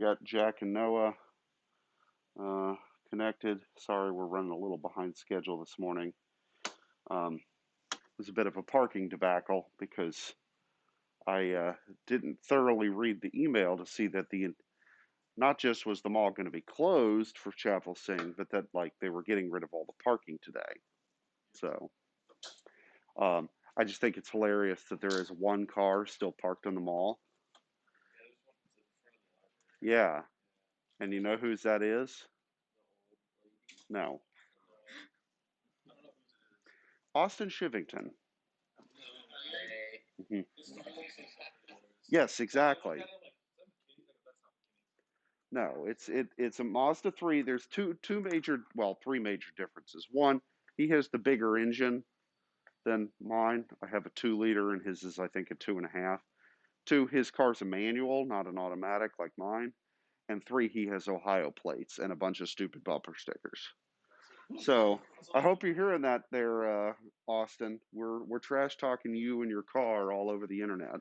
Got Jack and Noah uh, connected. Sorry, we're running a little behind schedule this morning. It was a bit of a parking debacle because I didn't thoroughly read the email to see that the not just was the mall going to be closed for Chapel Singh, but that like they were getting rid of all the parking today. So I just think it's hilarious that there is one car still parked in the mall. Yeah, and you know whose that is? No, Austin Shivington. Mhm. Yes, exactly. No, it's a Mazda 3. There's two major, well, three major differences. One, he has the bigger engine than mine. I have a 2 liter, and his is I think a 2.5. Two, his car's a manual, not an automatic like mine. And three, he has Ohio plates and a bunch of stupid bumper stickers. So I hope you're hearing that there, Austin. We're trash talking you and your car all over the internet.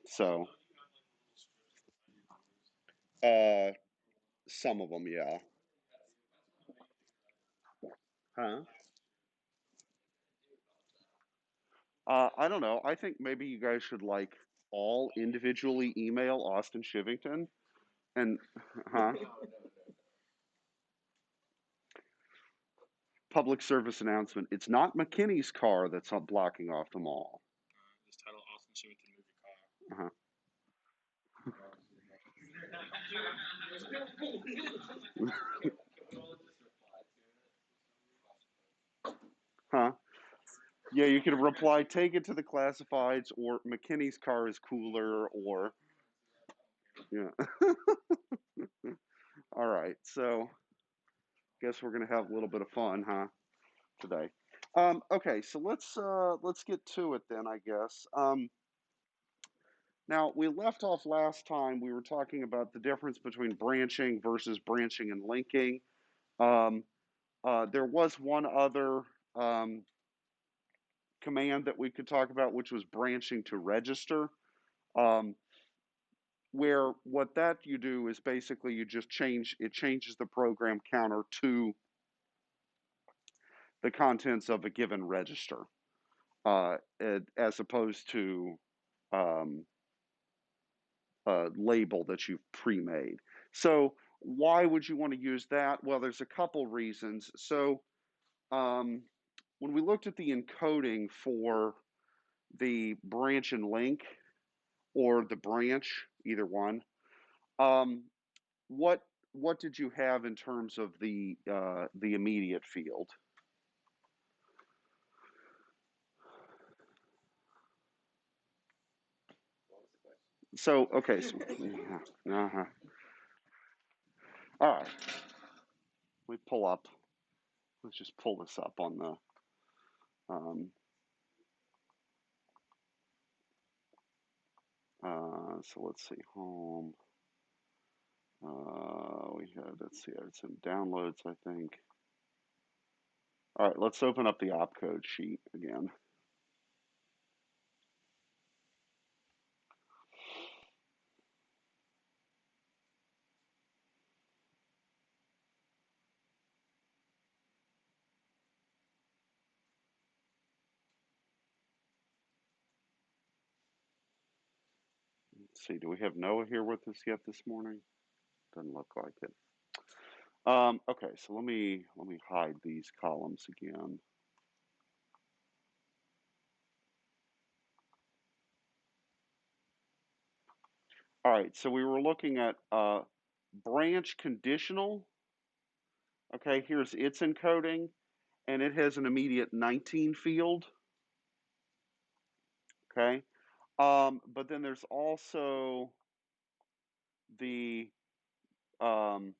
So uh, some of them, yeah. Huh? I don't know. I think maybe you guys should like all individually email Austin Shivington and, huh? Public service announcement. It's not McKinney's car that's blocking off the mall. Uh-huh. Huh? Yeah, you could reply, take it to the classifieds, or McKinney's car is cooler, or, yeah. All right. So, guess we're gonna have a little bit of fun, huh, today? Okay, so let's get to it then, I guess. Now we left off last time. We were talking about the difference between branching versus branching and linking. Um, there was one other um, command that we could talk about, which was branching to register. Um, where what that you do is basically you just changes the program counter to the contents of a given register, as opposed to um, a label that you've pre-made. So why would you want to use that? Well, there's a couple reasons. So um, when we looked at the encoding for the branch and link, or the branch, either one, um, what did you have in terms of the immediate field? So okay, so uh-huh. All right, we pull up. Let's just pull this up on the. Um, so let's see, home. We had, let's see, it's in downloads, I think. All right, let's open up the opcode sheet again. Let's see, do we have Noah here with us yet this morning? Doesn't look like it. Okay, so let me hide these columns again. All right, so we were looking at branch conditional. Okay, here's its encoding, and it has an immediate 19 field. Okay, but then there's also the um,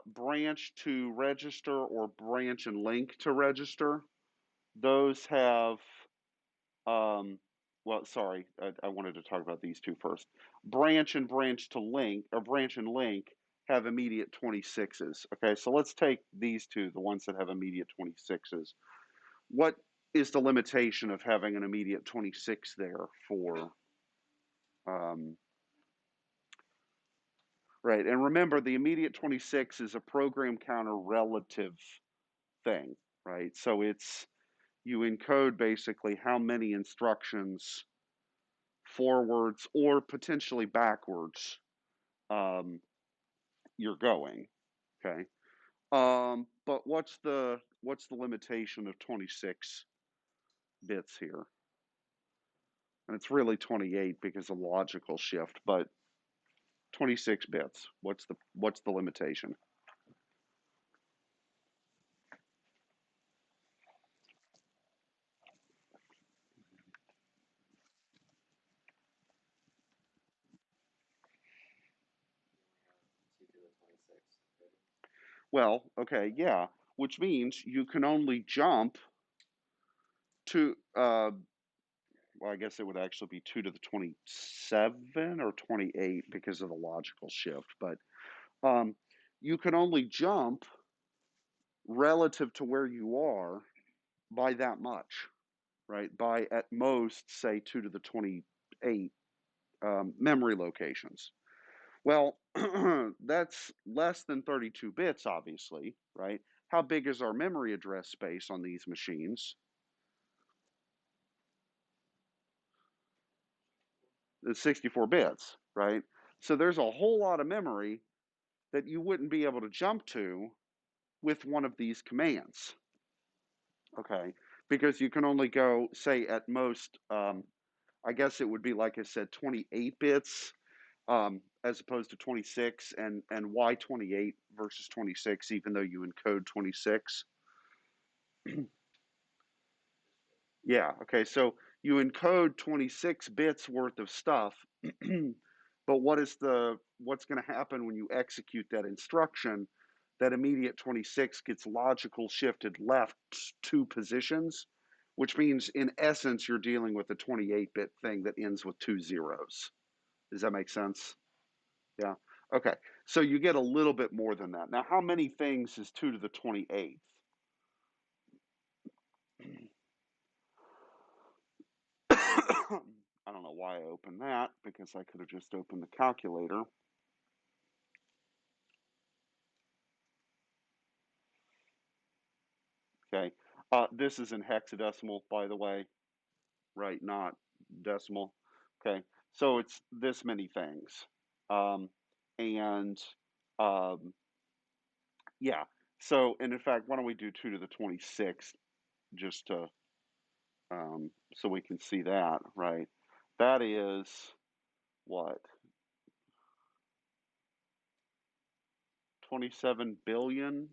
branch to register or branch and link to register. Those have, um, well, sorry, I wanted to talk about these two first. Branch to link, or branch and link have immediate 26s. Okay, so let's take these two, the ones that have immediate 26s. What is the limitation of having an immediate 26 there for um, right? And remember, the immediate 26 is a program counter relative thing, right? So you encode basically how many instructions forwards or potentially backwards you're going, okay? But what's the limitation of 26 bits here? And it's really 28 because of logical shift, but 26 bits. What's the limitation? Well, okay, yeah, which means you can only jump to well, I guess it would actually be 2 to the 27 or 28 because of the logical shift, but um, you can only jump relative to where you are by that much, right? By at most, say, 2 to the 28 memory locations. Well, that's less than 32 bits, obviously, right? How big is our memory address space on these machines? It's 64 bits, right? So there's a whole lot of memory that you wouldn't be able to jump to with one of these commands, okay? Because you can only go, say, at most, I guess it would be, like I said, 28 bits as opposed to 26. And why 28 versus 26, even though you encode 26? Yeah, okay, so you encode 26 bits worth of stuff, but what's going to happen when you execute that instruction? That immediate 26 gets logical shifted left 2 positions, which means in essence you're dealing with a 28-bit thing that ends with 2 zeros. Does that make sense? Yeah. Okay. So you get a little bit more than that. Now, how many things is 2 to the 28th? I don't know why I opened that because I could have just opened the calculator. Okay. This is in hexadecimal, by the way, right? Not decimal. Okay. So it's this many things. Um, and um, yeah. So, and in fact, why don't we do 2 to the 26th just to, so we can see that, right? That is what? 27 billion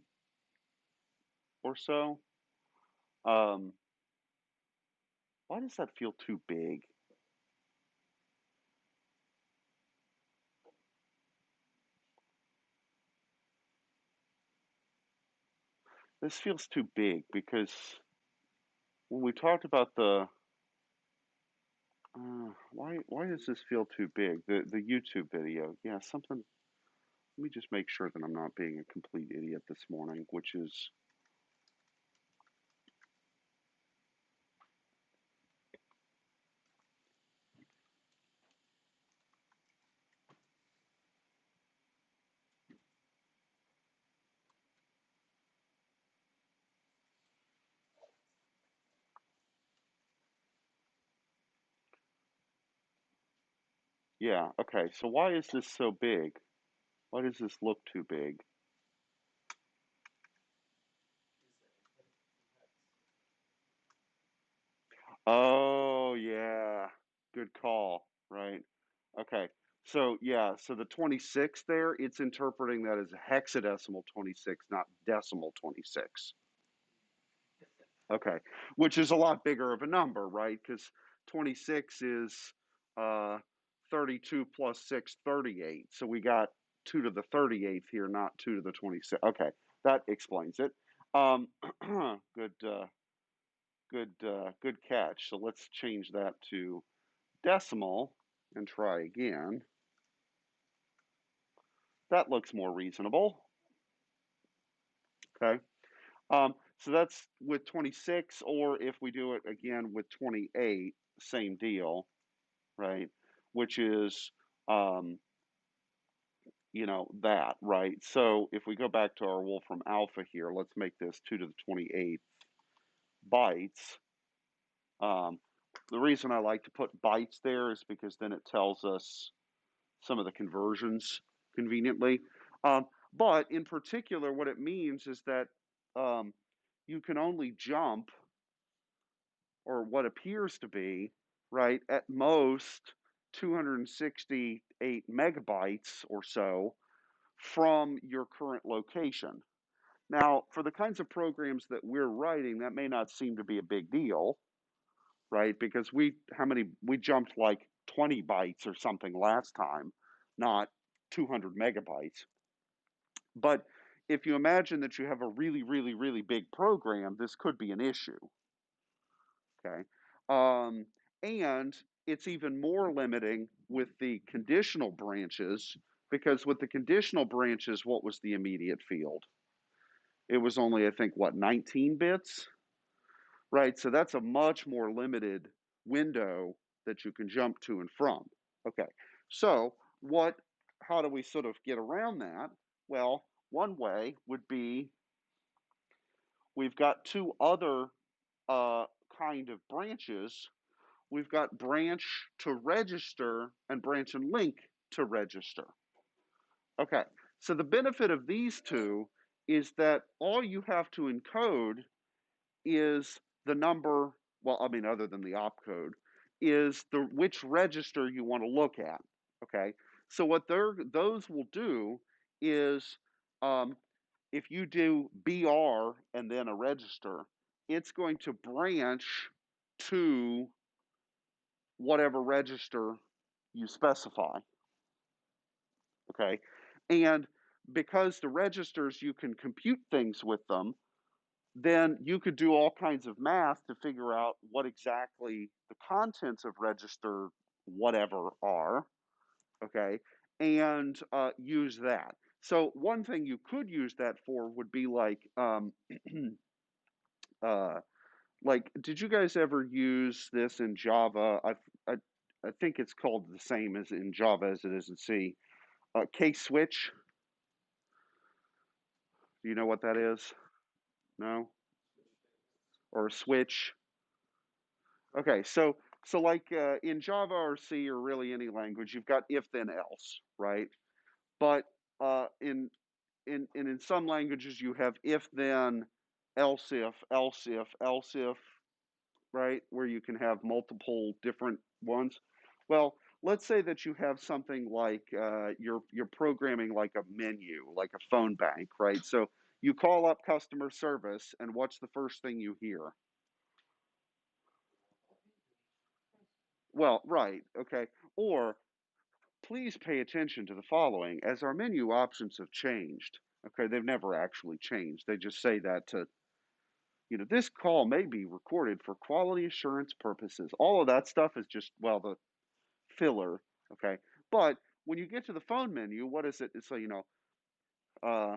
or so. Um, why does that feel too big? This feels too big because when we talked about the why does this feel too big? The YouTube video, yeah, something. Let me just make sure that I'm not being a complete idiot this morning, which is yeah, okay. So why is this so big? Why does this look too big? Oh, yeah. Good call, right? Okay. So, yeah, so the 26 there, it's interpreting that as hexadecimal 26, not decimal 26. Okay. Which is a lot bigger of a number, right? Because 26 is uh, 32 plus 6, 38. So we got 2 to the 38th here, not 2 to the 26. Okay. That explains it. Um, good, good catch. So let's change that to decimal and try again. That looks more reasonable. Okay. So that's with 26, or if we do it again with 28, same deal, right? Which is um, that, right? So if we go back to our Wolfram Alpha here, let's make this 2 to the 28 bytes. Um, the reason I like to put bytes there is because then it tells us some of the conversions conveniently. But in particular, what it means is that um, you can only jump, or what appears to be, right, at most 268 megabytes or so from your current location. Now, for the kinds of programs that we're writing, that may not seem to be a big deal, right? Because we jumped like 20 bytes or something last time, not 200 megabytes. But if you imagine that you have a really, really, really big program, this could be an issue, okay? Um, and it's even more limiting with the conditional branches, because with the conditional branches, what was the immediate field? It was only, I think, what, 19 bits? Right, so that's a much more limited window that you can jump to and from. Okay, so how do we sort of get around that? Well, one way would be we've got two other uh, kind of branches. We've got branch to register and branch and link to register. Okay, so the benefit of these two is that all you have to encode is the number, well, I mean, other than the opcode, is the which register you want to look at. Okay, so what those will do is, um, if you do BR and then a register, it's going to branch to whatever register you specify. Okay, and because the registers you can compute things with them, then you could do all kinds of math to figure out what exactly the contents of register whatever are, okay, and use that. So one thing you could use that for would be uh, did you guys ever use this in Java? I, I think it's called the same as in Java as it is in C. K-switch, do you know what that is? No? Or a switch? Okay, so like in Java or C or really any language, you've got if then else, right? But in some languages you have if then, else if, right? Where you can have multiple different ones. Well, let's say that you have something like you're programming like a menu, like a phone bank, right? So you call up customer service, and what's the first thing you hear? Well, right, okay. Or please pay attention to the following as our menu options have changed. Okay, they've never actually changed. They just say that to, this call may be recorded for quality assurance purposes. All of that stuff is just, well, the filler. Okay, but when you get to the phone menu, what is it? It's like, uh,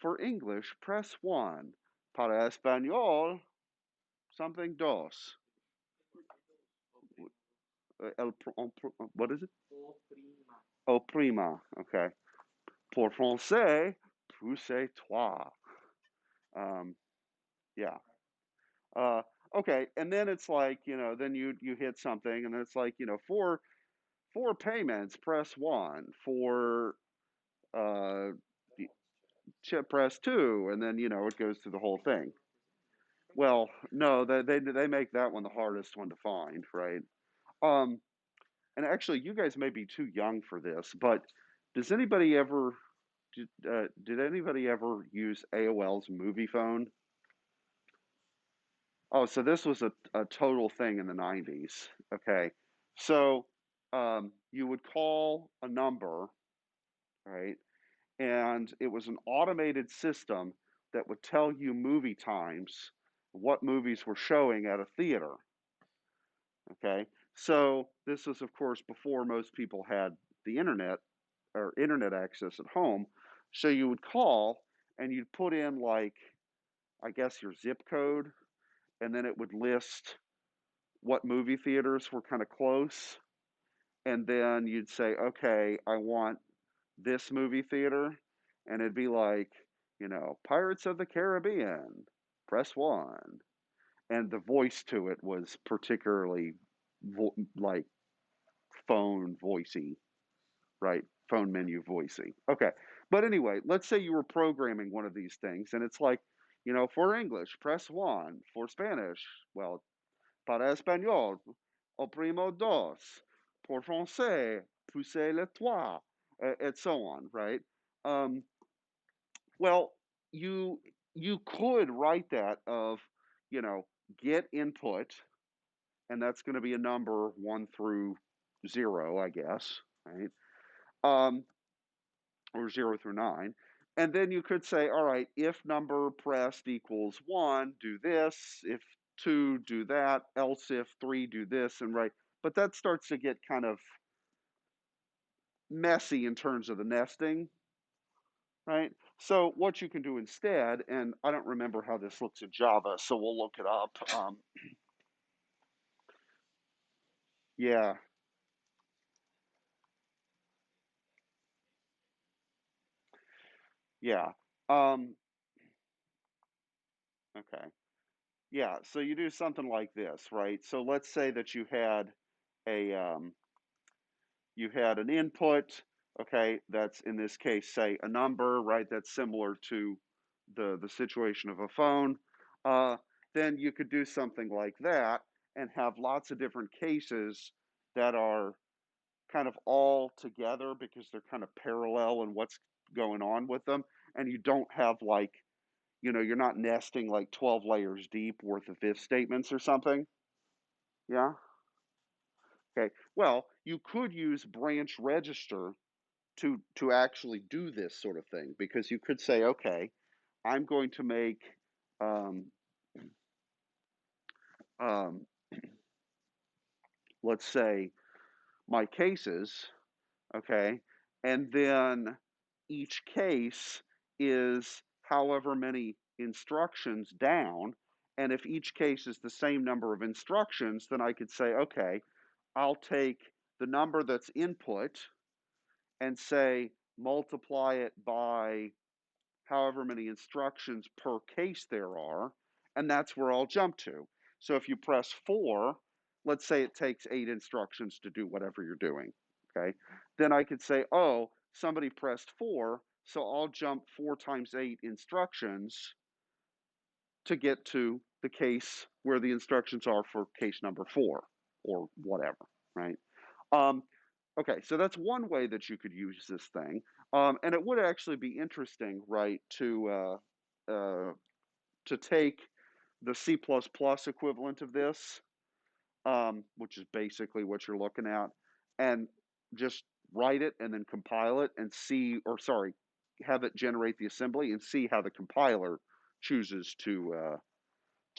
for English, press 1. Para español, something dos. What is it? Oh, prima. Okay. Pour français, poussez-toi. Um, yeah. Uh, okay, and then it's like, then you hit something, and then it's like, for payments, press 1. For uh, chip, press 2, and then it goes through the whole thing. Well, no, they make that one the hardest one to find, right? Um, and actually, you guys may be too young for this, but does anybody ever did anybody ever use AOL's movie phone? Oh, so this was a total thing in the 90s. Okay. So you would call a number, right? And it was an automated system that would tell you movie times, what movies were showing at a theater. Okay. So this was, of course, before most people had the internet or internet access at home. So you would call and you'd put in, like, I guess, your zip code, and then it would list what movie theaters were kind of close. And then you'd say, okay, I want this movie theater, and it'd be like, Pirates of the Caribbean, press one, and the voice to it was particularly like phone voicey, right? Phone menu voicey. Okay. But anyway, let's say you were programming one of these things and it's like, for English, press one. For Spanish, well, para español, oprimo dos. Pour français, poussez le trois, and so on, right? Um, well, you could write that of, you know, get input, and that's going to be a number 1 through 0, I guess, right? Um, or 0 through 9. And then you could say, all right, if number pressed equals 1, do this. If 2, do that. Else if 3, do this. And right. But that starts to get kind of messy in terms of the nesting, right? So what you can do instead, and I don't remember how this looks in Java, so we'll look it up. Yeah, yeah. Um, okay. Yeah, so you do something like this, right? So let's say that a you had an input, okay, that's in this case, say a number, right? That's similar to the situation of a phone. Uh, then you could do something like that and have lots of different cases that are kind of all together because they're kind of parallel in what's going on with them. And you don't have like, you're not nesting like 12 layers deep worth of if statements or something. Yeah. Okay. Well, you could use branch register to actually do this sort of thing because you could say, okay, I'm going to make um, um, let's say my cases, okay, and then each case is however many instructions down, and if each case is the same number of instructions, then I could say, okay, I'll take the number that's input and say multiply it by however many instructions per case there are, and that's where I'll jump to. So if you press 4, let's say it takes 8 instructions to do whatever you're doing, okay? Then I could say, oh, somebody pressed 4, so I'll jump 4 times 8 instructions to get to the case where the instructions are for case number 4 or whatever, right? Um, okay, so that's one way that you could use this thing, and it would actually be interesting, right, to take the C++ equivalent of this, which is basically what you're looking at, and just write it and then compile it and see, or sorry, have it generate the assembly and see how the compiler chooses to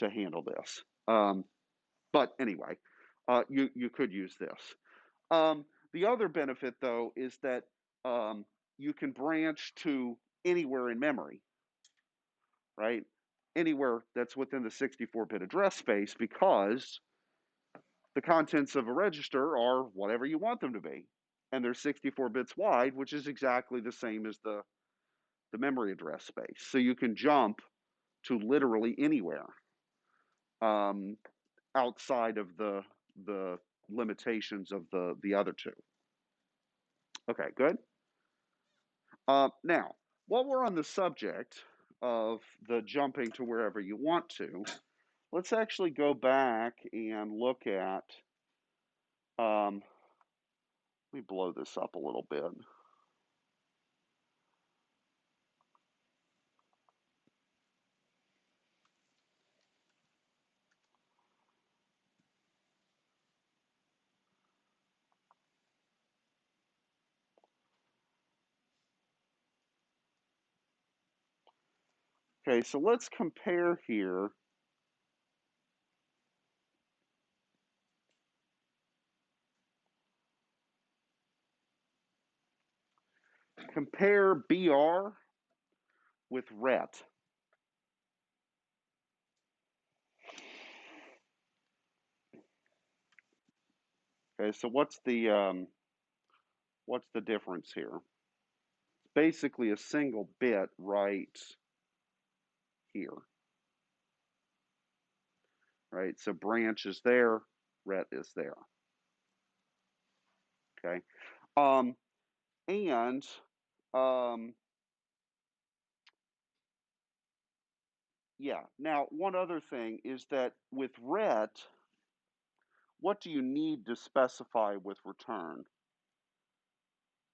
handle this. But anyway, you could use this. The other benefit, though, is that um, you can branch to anywhere in memory, right? Anywhere that's within the 64-bit address space because the contents of a register are whatever you want them to be. And they're 64 bits wide, which is exactly the same as the memory address space. So you can jump to literally anywhere um, outside of the limitations of the other two. Okay, good. Now, while we're on the subject of the jumping to wherever you want to, let's actually go back and look at, let me blow this up a little bit. Okay, so let's compare here. Compare BR with RET. Okay, so what's the difference here? basically a single bit right here, right? So branch is there, ret is there, okay? And yeah, now one other thing is that with ret, what do you need to specify with return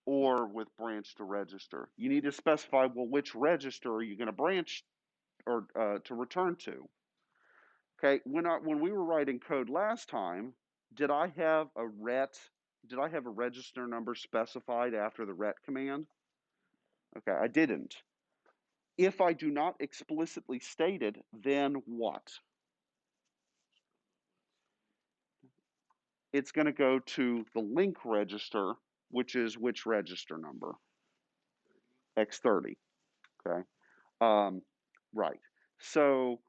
or with branch to register? You need to specify, well, which register are you going to branch or to return to? Okay, when we were writing code last time, did I have a register number specified after the ret command? Okay, I didn't. If I do not explicitly state it, then what? It's going to go to the link register, which is which register number? X30. Okay. Right. So,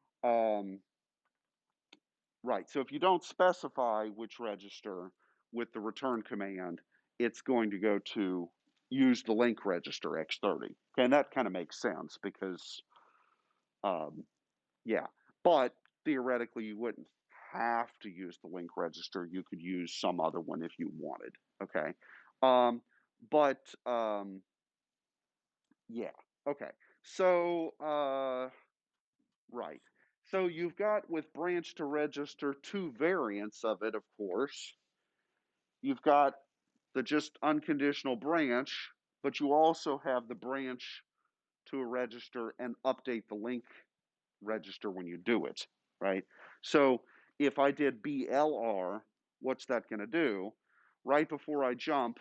right. So if you don't specify which register with the return command, it's going to go to use the link register X30. Okay, and that kind of makes sense because, yeah. But theoretically, you wouldn't have to use the link register. You could use some other one if you wanted. Okay. Um, but yeah. Okay. So right. So you've got with branch to register two variants of it, of course. You've got the just unconditional branch, but you also have the branch to a register and update the link register when you do it, right? So if I did BLR, what's that going to do? Right before I jump,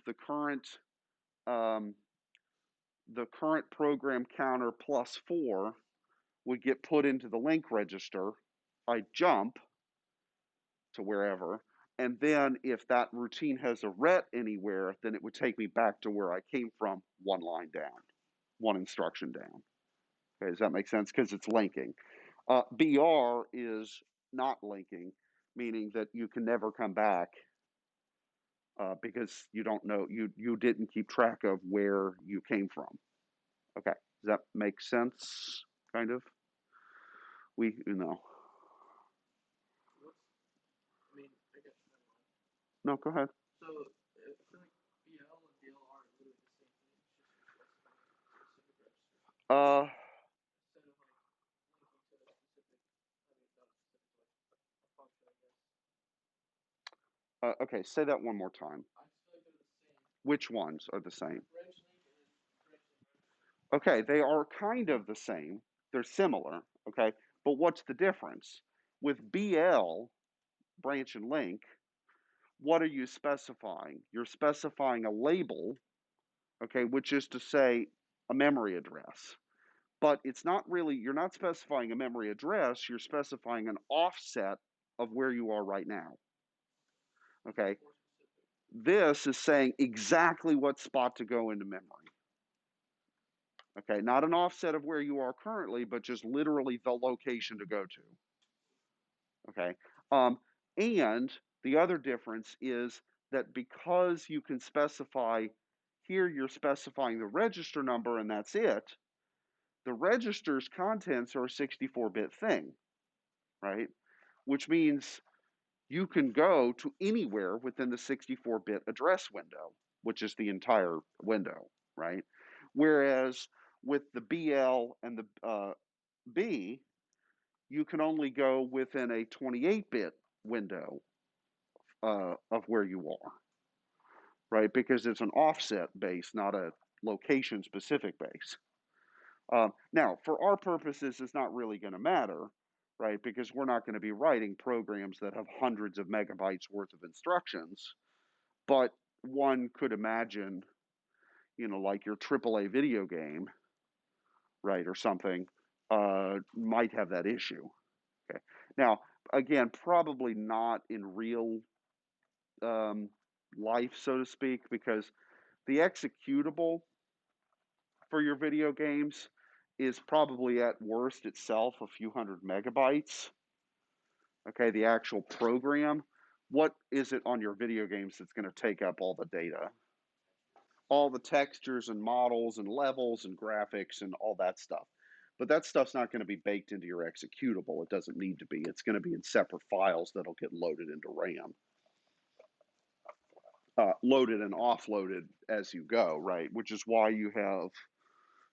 um, the current program counter +4 would get put into the link register. I jump to wherever, and then if that routine has a ret anywhere, then it would take me back to where I came from, one line down, one instruction down. Okay, does that make sense? Because it's linking. BR is not linking, meaning that you can never come back because you don't know, you didn't keep track of where you came from. Okay, does that make sense? Kind of. You know. No, go ahead. Uh, okay, say that one more time. Which ones are the same? Okay, they are kind of the same. They're similar, okay? But what's the difference? With BL, branch and link, what are you specifying? You're specifying a label, okay, which is to say a memory address. But it's not really, you're not specifying a memory address, you're specifying an offset of where you are right now, okay? This is saying exactly what spot to go into memory. Okay, not an offset of where you are currently, but just literally the location to go to. Okay, and the other difference is that because you can specify here, you're specifying the register number and that's it. The register's contents are a 64-bit thing, right? Which means you can go to anywhere within the 64-bit address window, which is the entire window, right? Whereas with the BL and the B, you can only go within a 28-bit window of where you are, right? Because it's an offset base, not a location-specific base. Now, for our purposes, it's not really going to matter, right? Because we're not going to be writing programs that have hundreds of megabytes worth of instructions. But one could imagine, like your AAA video game, right, or something, might have that issue. Okay. Now, again, probably not in real life, so to speak, because the executable for your video games is probably at worst itself a few hundred megabytes. Okay, the actual program. What is it on your video games that's going to take up all the data? all the textures and models and levels and graphics and all that stuff. But that stuff's not going to be baked into your executable. It doesn't need to be. It's going to be in separate files that'll get loaded into RAM, loaded and offloaded as you go, right? Which is why you have,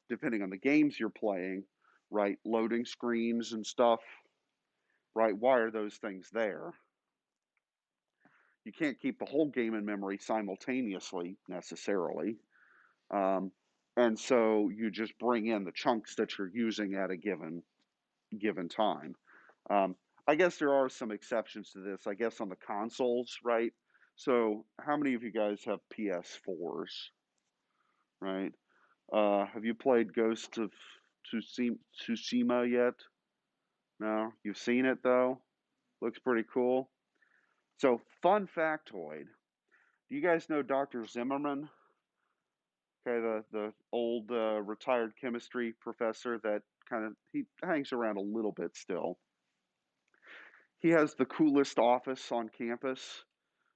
depending on the games you're playing, right, loading screens and stuff, right? Why are those things there? You can't keep the whole game in memory simultaneously necessarily. Um, and so you just bring in the chunks that you're using at a given time. Um, I guess there are some exceptions to this. I guess on the consoles, right? So how many of you guys have PS4s, right? Have you played Ghost of Tsushima yet? No, you've seen it though. Looks pretty cool. So fun factoid: do you guys know Dr. Zimmerman? Okay, the old retired chemistry professor that kind of he hangs around a little bit still. He has the coolest office on campus,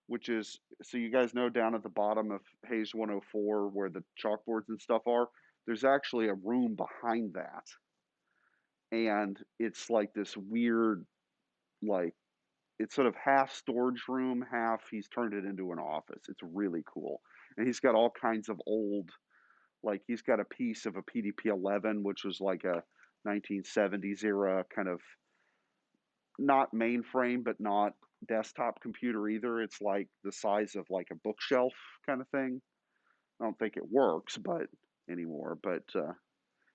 which is, so you guys know down at the bottom of Hayes 104 where the chalkboards and stuff are, there's actually a room behind that. And it's like this weird, like, it's sort of half storage room, half he's turned it into an office. It's really cool. And he's got all kinds of old, like, he's got a piece of a PDP 11, which was like a 1970s era kind of not mainframe, but not desktop computer either. It's like the size of like a bookshelf kind of thing. I don't think it works, but anymore. But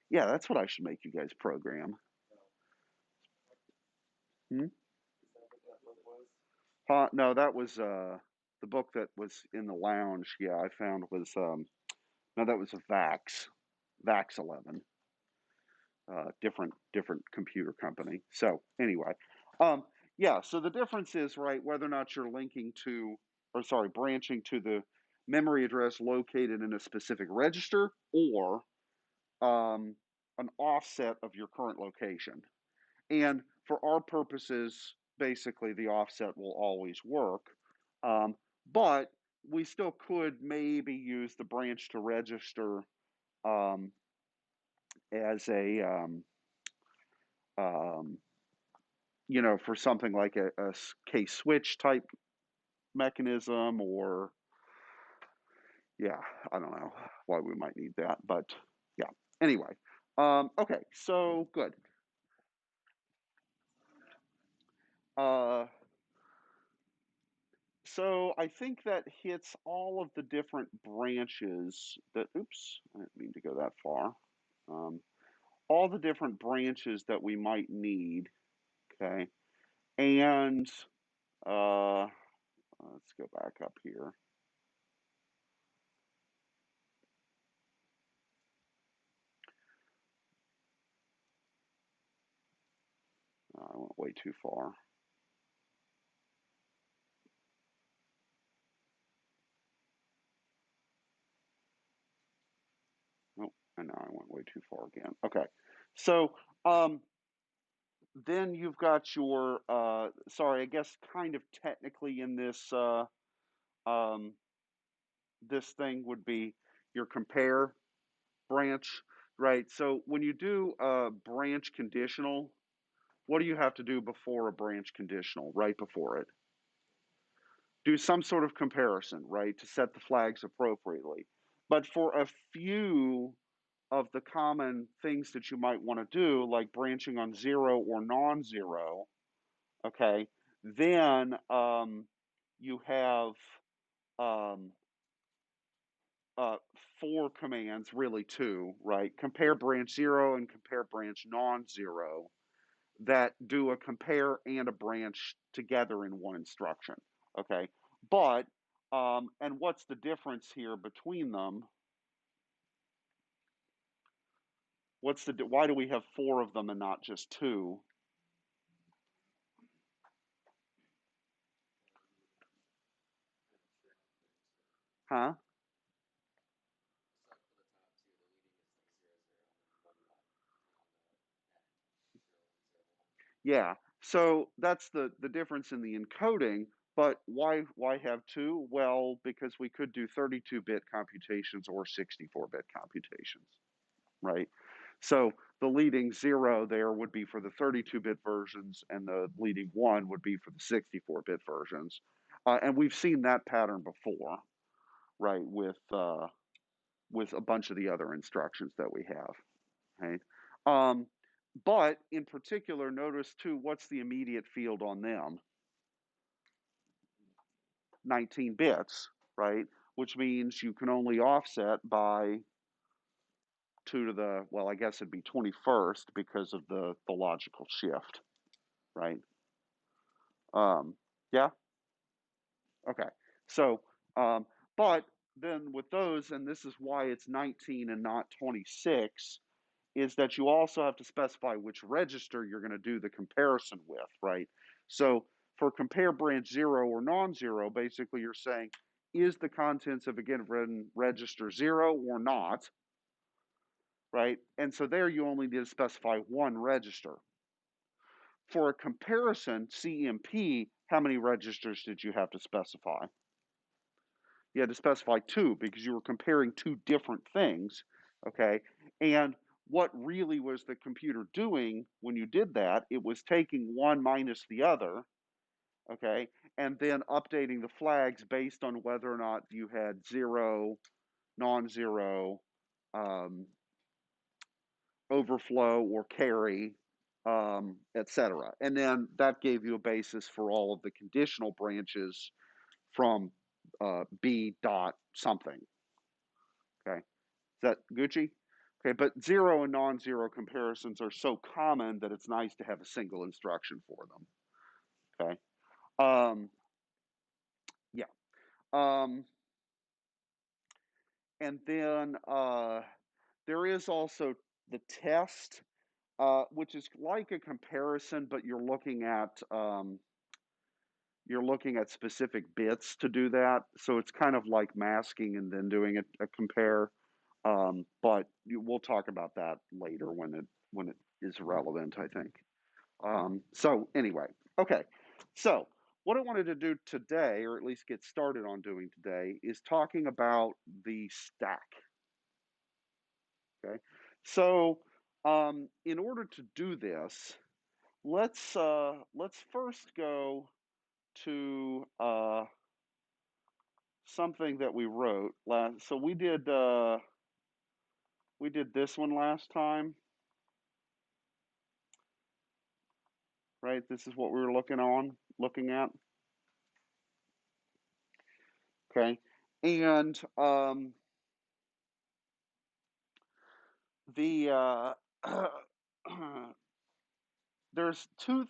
yeah, that's what I should make you guys program. Hmm? No, that was the book that was in the lounge. Yeah, I found was no, that was a Vax 11, different computer company. So anyway, um, yeah. So the difference is right whether or not you're linking to, or sorry, branching to the memory address located in a specific register or um, an offset of your current location. And for our purposes, basically the offset will always work. Um, but we still could maybe use the branch to register um, as a, um, for something like a case switch type mechanism, or yeah, I don't know why we might need that, but yeah. Anyway, okay, so good. Uh, So I think that hits all of the different branches that, oops, I didn't mean to go that far. Um, all the different branches that we might need. Okay. And uh, let's go back up here. I went way too far. Oh, and now I went way too far again. Okay. So um, then you've got your, sorry, I guess kind of technically in um, this thing would be your compare branch, right? So when you do a branch conditional, what do you have to do before a branch conditional, right before it? Do some sort of comparison, right, to set the flags appropriately. But for a few of the common things that you might want to do, like branching on zero or non zero, okay, then you have um, uh, four commands, really two, right? Compare branch zero and compare branch non zero that do a compare and a branch together in one instruction. Okay. But, and what's the difference here between them? Why do we have four of them and not just two? Huh? Yeah. So that's the difference in the encoding. But why have two? Well, because we could do 32-bit computations or 64-bit computations, right? So the leading 0 there would be for the 32-bit versions, and the leading 1 would be for the 64-bit versions. And we've seen that pattern before, right, with a bunch of the other instructions that we have, right? Um, but in particular, notice too, what's the immediate field on them? 19 bits, right? Which means you can only offset by 2 to the, well, I guess it'd be 21st because of the logical shift, right? Um, yeah, okay. So, but then with those, and this is why it's 19 and not 26, is that you also have to specify which register you're going to do the comparison with, right? So for compare branch 0 or non-zero, basically you're saying, is the contents of a given register 0 or not, right? And so there you only need to specify one register. For a comparison, CMP, how many registers did you have to specify? You had to specify 2 because you were comparing 2 different things, okay? And what really was the computer doing when you did that? It was taking one minus the other, okay? And then updating the flags based on whether or not you had 0, non-zero, um, overflow, or carry, etc. And then that gave you a basis for all of the conditional branches from B dot something. Okay, is that Gucci? Okay, but 0 and non-zero comparisons are so common that it's nice to have a single instruction for them. Okay, um, yeah, um, and then there is also the test, which is like a comparison, but you're looking at specific bits to do that. So it's kind of like masking and then doing a compare. But we'll talk about that later when it is relevant, I think. So anyway, okay. So what I wanted to do today, or at least get started on doing today, is talking about the stack. Okay. So in order to do this, let's first go to something that we wrote last. So we did this one last time, right? This is what we were looking at. Okay, and the there's two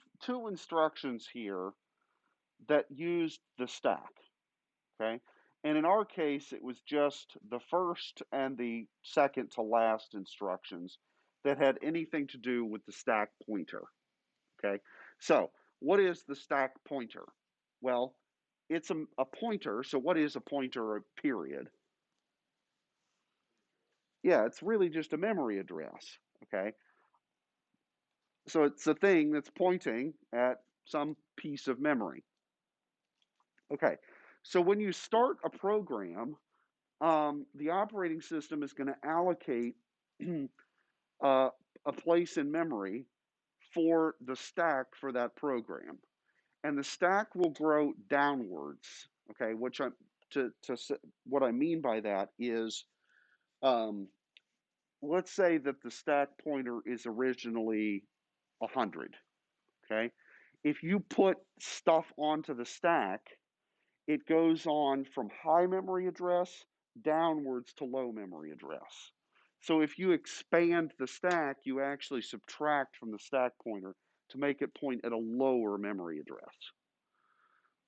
instructions here that use the stack. Okay, and in our case, it was just the first and the second to last instructions that had anything to do with the stack pointer. Okay, so what is the stack pointer? Well, it's a pointer. So what is a pointer? Period. Yeah, it's really just a memory address. Okay, so it's a thing that's pointing at some piece of memory. Okay, so when you start a program, the operating system is going to allocate a place in memory for the stack for that program, and the stack will grow downwards. Okay, which I to what I mean by that is, um, let's say that the stack pointer is originally 100. Okay, if you put stuff onto the stack, it goes on from high memory address downwards to low memory address. So if you expand the stack, you actually subtract from the stack pointer to make it point at a lower memory address.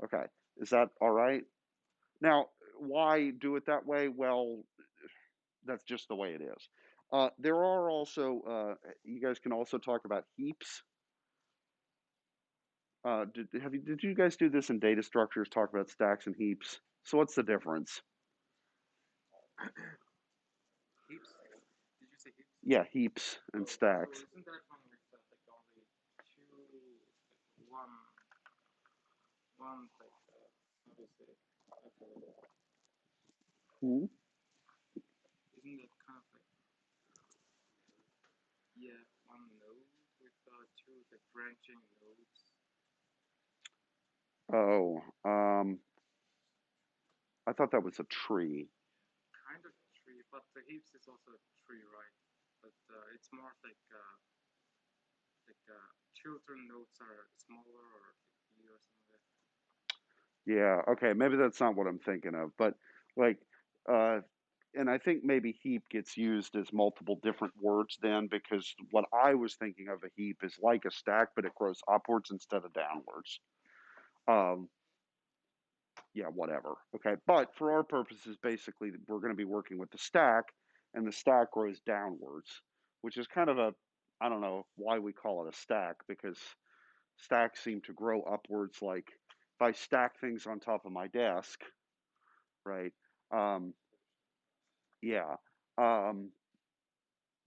Okay, is that all right? Now, why do it that way? Well, that's just the way it is. There are also, you guys can also talk about heaps. Did you guys do this in data structures? Talk about stacks and heaps. So what's the difference? Heaps? Did you say heaps? Yeah, heaps and stacks. So isn't that one with like only two, like one like Hmm? Isn't that kind of like, yeah, one node with two like branching nodes? Oh, I thought that was a tree. Kind of tree, but the heaps is also a tree, right? But it's more children nodes are smaller or like B or something like that. Yeah, okay, maybe that's not what I'm thinking of, but like, uh, and I think maybe heap gets used as multiple different words then because what I was thinking of a heap is like a stack, but it grows upwards instead of downwards. Um, yeah, whatever. Okay, but for our purposes, basically, we're going to be working with the stack, and the stack grows downwards, which is kind of a, I don't know why we call it a stack because stacks seem to grow upwards. Like if I stack things on top of my desk, right? Um, yeah. Um,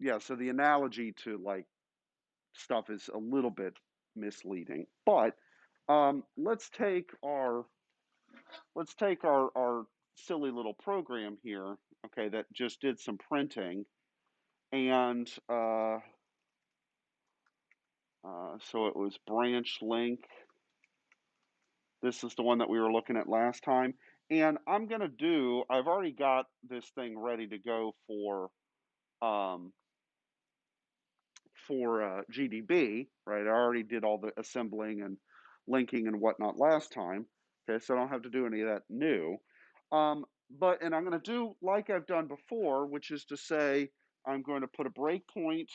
yeah. So the analogy to like stuff is a little bit misleading. But let's take our silly little program here, okay, that just did some printing, and so it was branch link. This is the one that we were looking at last time, and I've already got this thing ready to go um, GDB, right? I already did all the assembling and linking and whatnot last time. Okay, so I don't have to do any of that new. And I'm going to do like I've done before, which is to say I'm going to put a breakpoint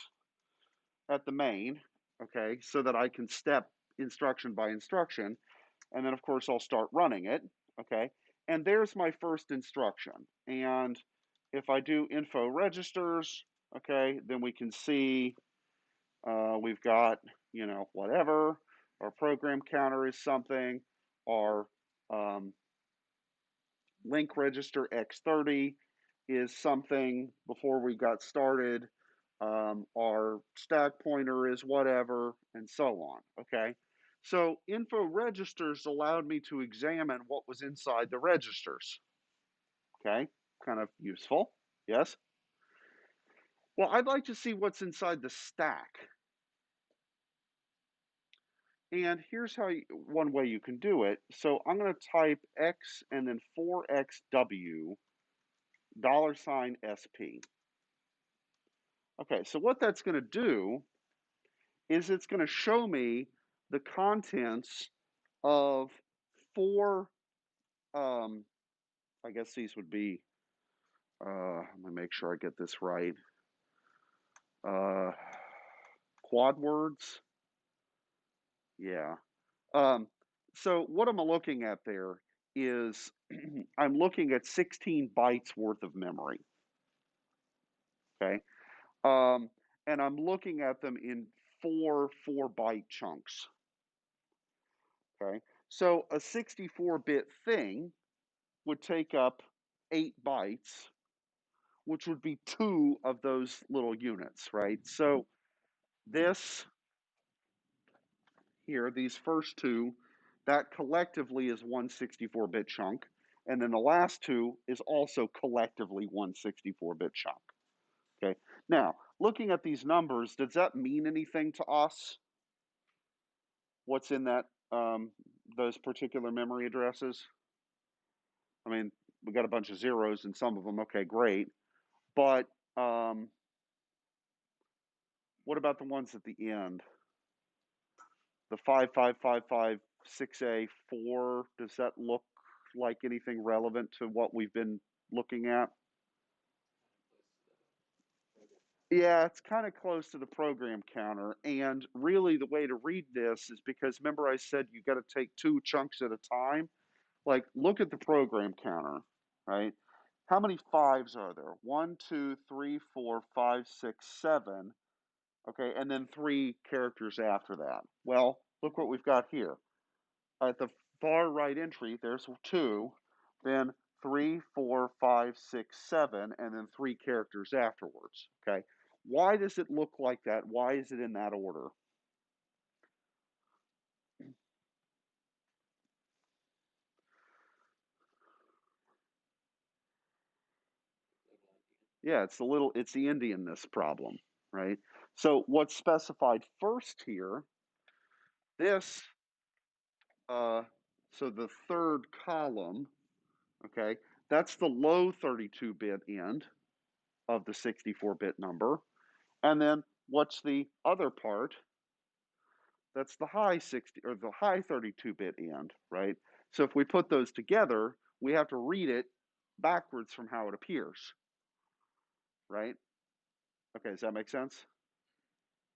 at the main, okay, so that I can step instruction by instruction. And then, of course, I'll start running it, okay. And there's my first instruction. And if I do info registers, okay, then we can see we've got, whatever. Our program counter is something. Our link register X30 is something before we got started. Our stack pointer is whatever, and so on. Okay. So info registers allowed me to examine what was inside the registers. Okay. Kind of useful. Yes. Well, I'd like to see what's inside the stack. And here's one way you can do it. So I'm going to type X and then 4XW $SP. Okay, so what that's going to do is it's going to show me the contents of four, um, I guess these would be, let me make sure I get this right, uh, quad words. Yeah. Um, so what I'm looking at there is I'm looking at 16 bytes worth of memory. Okay. Um, and I'm looking at them in four byte chunks. Okay. So a 64-bit thing would take up 8 bytes, which would be two of those little units, right? So this here, these first two, that collectively is one 64-bit chunk. And then the last two is also collectively one 64-bit chunk. Okay. Now, looking at these numbers, does that mean anything to us? What's in that those particular memory addresses? I mean, we got a bunch of zeros in some of them. Okay, great. But what about the ones at the end? The 55556A4, does that look like anything relevant to what we've been looking at? Yeah, it's kind of close to the program counter. And really, the way to read this is because remember, I said you got to take two chunks at a time? Like, look at the program counter, right? How many fives are there? One, two, three, four, five, six, seven. Okay, and then three characters after that. Well, look what we've got here. At the far right entry, there's two, then three, four, five, six, seven, and then three characters afterwards. Okay, why does it look like that? Why is it in that order? Yeah, it's the Indianness problem, right? So what's specified first here, this, uh, so the third column, okay, that's the low 32-bit end of the 64-bit number. And then what's the other part? That's the high 60 or the high 32-bit end, right? So if we put those together, we have to read it backwards from how it appears, right? Okay, does that make sense?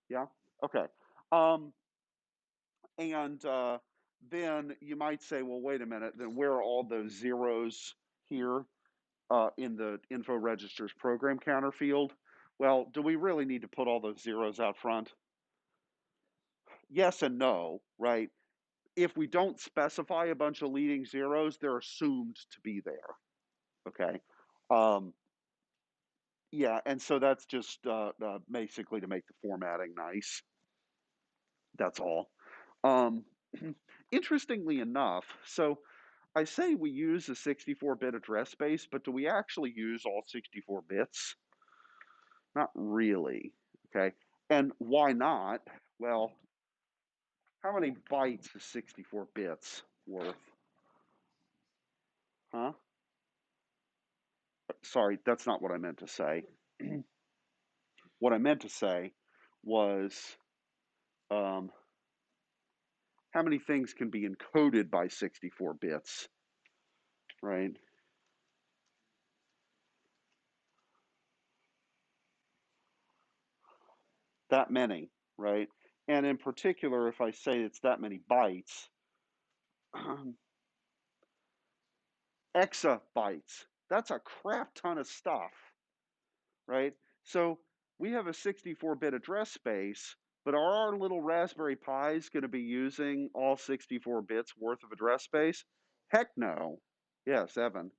Yeah. Okay. Um, and then you might say, well, wait a minute. Then where are all those zeros here in the info registers program counter field? Well, do we really need to put all those zeros out front? Yes and no, right? If we don't specify a bunch of leading zeros, they're assumed to be there. Okay. Um, yeah, and so that's just basically to make the formatting nice. That's all. Um, interestingly enough, so I say we use a 64-bit address space, but do we actually use all 64 bits? Not really. Okay. And why not? Well, how many bytes is 64 bits worth? Huh? Sorry, that's not what I meant to say. What I meant to say was um, how many things can be encoded by 64 bits, right? That many, right? And in particular, if I say it's that many bytes, exabytes, that's a crap ton of stuff, right? So we have a 64-bit address space, but are our little Raspberry Pis going to be using all 64 bits worth of address space? Heck no. Yes, Evan.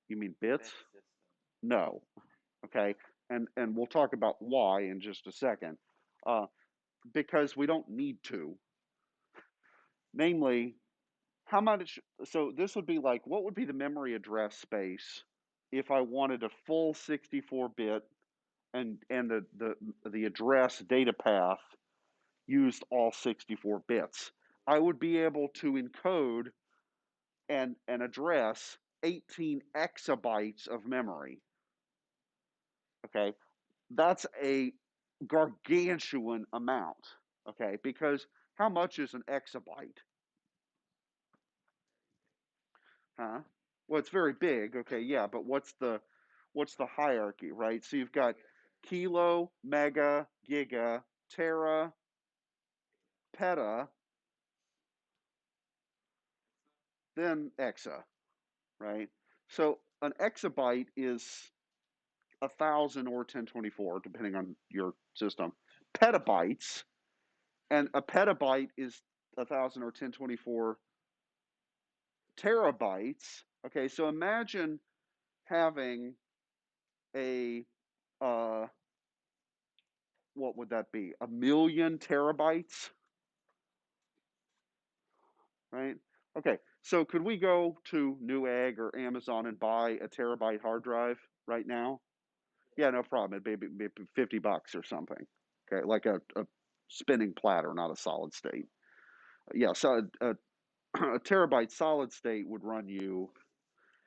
You mean bits? No. Okay. And we'll talk about why in just a second. Uh, because we don't need to. Namely, how much? So this would be like, what would be the memory address space if I wanted a full 64-bit and the address data path used all 64 bits? I would be able to encode and address 18 exabytes of memory. Okay, that's a gargantuan amount. Okay, because how much is an exabyte? Huh? Well, it's very big. Okay, yeah, but what's the hierarchy, right? So you've got kilo, mega, giga, tera, peta, then exa, right? So an exabyte is 1,000 or 1024, depending on your system. Petabytes, and a petabyte is 1,000 or 1024 terabytes. Okay, so imagine having a uh, what would that be? 1,000,000 terabytes, right? Okay, so could we go to Newegg or Amazon and buy a terabyte hard drive right now? Yeah, no problem. It'd be $50 or something. Okay, like a spinning platter, not a solid state. Yeah, so a terabyte solid state would run you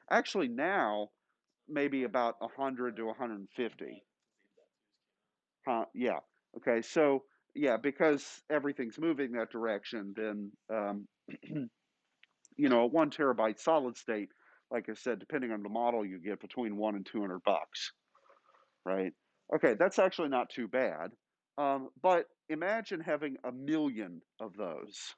actually now maybe about 100 to 150. Huh? Yeah. Okay. So yeah, because everything's moving that direction, then a 1 terabyte solid state, like I said, depending on the model, you get between $100 and $200, right? Okay, that's actually not too bad. But imagine having 1 million of those.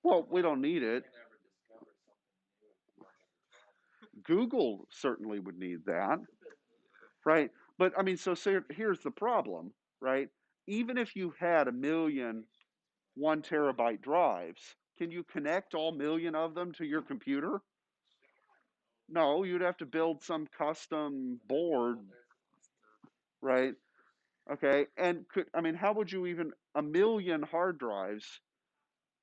Well, we don't need it. Google certainly would need that, right? But I mean, so here's the problem, right? Even if you had 1 million 1 terabyte drives, can you connect all million of them to your computer? No, you'd have to build some custom board, right? Okay, and I mean, how would you even a million hard drives?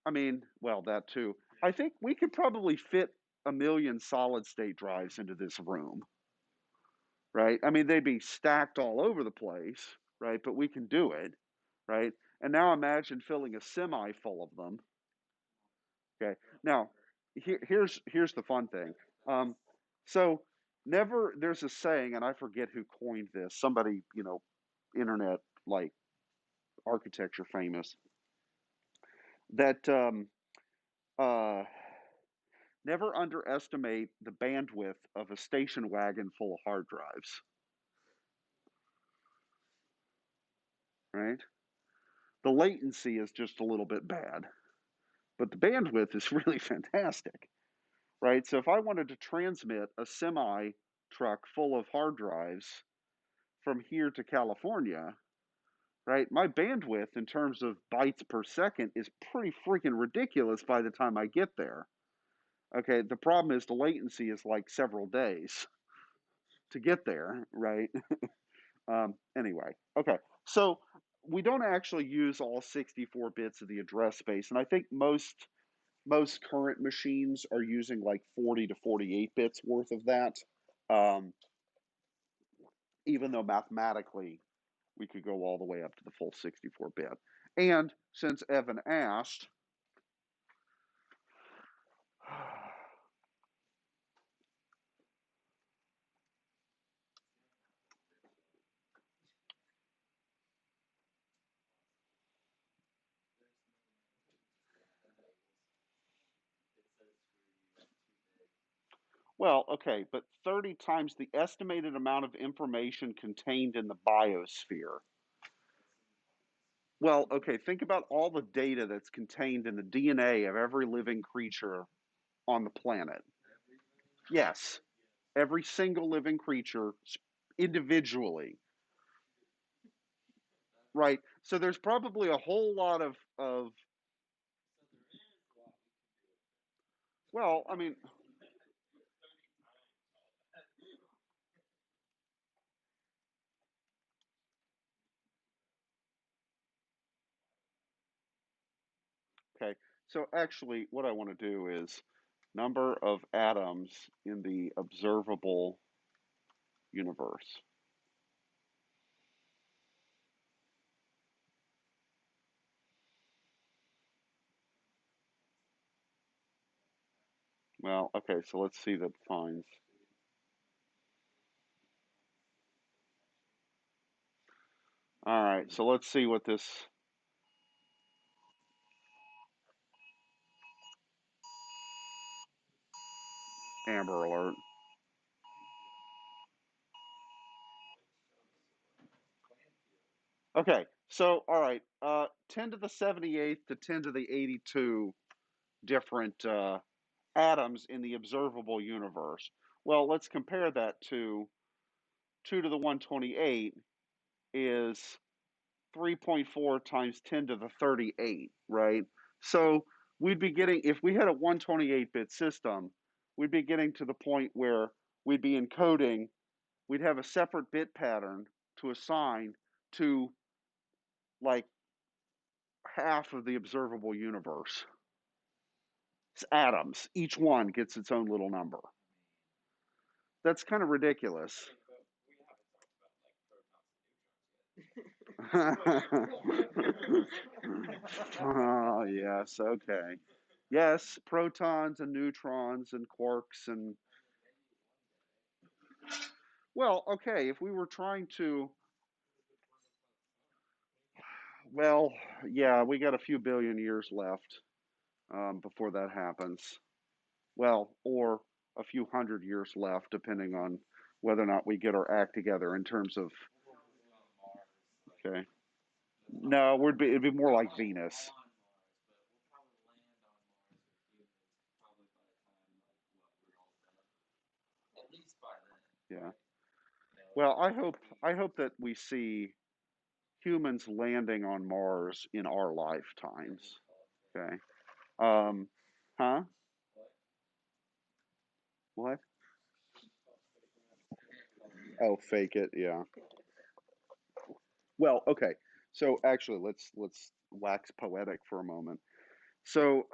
I mean, well, that too. I think we could probably fit a million solid state drives into this room, right? I mean, they'd be stacked all over the place, right? But we can do it, right? And now imagine filling a semi full of them. Okay. Now, here's the fun thing. Um, so never there's a saying, and I forget who coined this. Somebody, internet like architecture famous that uh, never underestimate the bandwidth of a station wagon full of hard drives. Right. The latency is just a little bit bad, but the bandwidth is really fantastic. Right. So if I wanted to transmit a semi truck full of hard drives from here to California, right, my bandwidth in terms of bytes per second is pretty freaking ridiculous by the time I get there. Okay, the problem is the latency is like several days to get there, right? Anyway, okay, so we don't actually use all 64 bits of the address space, and I think most current machines are using like 40 to 48 bits worth of that. Um, Even though mathematically we could go all the way up to the full 64 bit. And since Evan asked, well, okay, but 30 times the estimated amount of information contained in the biosphere. Well, okay, think about all the data that's contained in the DNA of every living creature on the planet. Yes, every single living creature individually, right? So there's probably a whole lot of well, I mean, okay. So actually, what I want to do is number of atoms in the observable universe. Well, okay, so let's see that finds. All right, so let's see what this Amber Alert. Okay, so all right, 10 to the 78th to 10 to the 82 different atoms in the observable universe. Well, let's compare that to 2 to the 128 is 3.4 times 10 to the 38, right? So we'd be getting, if we had a 128-bit system, we'd be getting to the point where we'd be encoding, we'd have a separate bit pattern to assign to like half of the observable universe. It's atoms. Each one gets its own little number. That's kind of ridiculous. Oh, yes, okay. Yes, protons and neutrons and quarks and well, okay, if we were trying to well, yeah, we got a few billion years left before that happens. Well, or a few hundred years left, depending on whether or not we get our act together in terms of okay. No, it'd be more like Venus. Yeah. Well, I hope that we see humans landing on Mars in our lifetimes. Okay. Huh? What? Oh, fake it. Yeah. Well, okay. So actually, let's wax poetic for a moment. So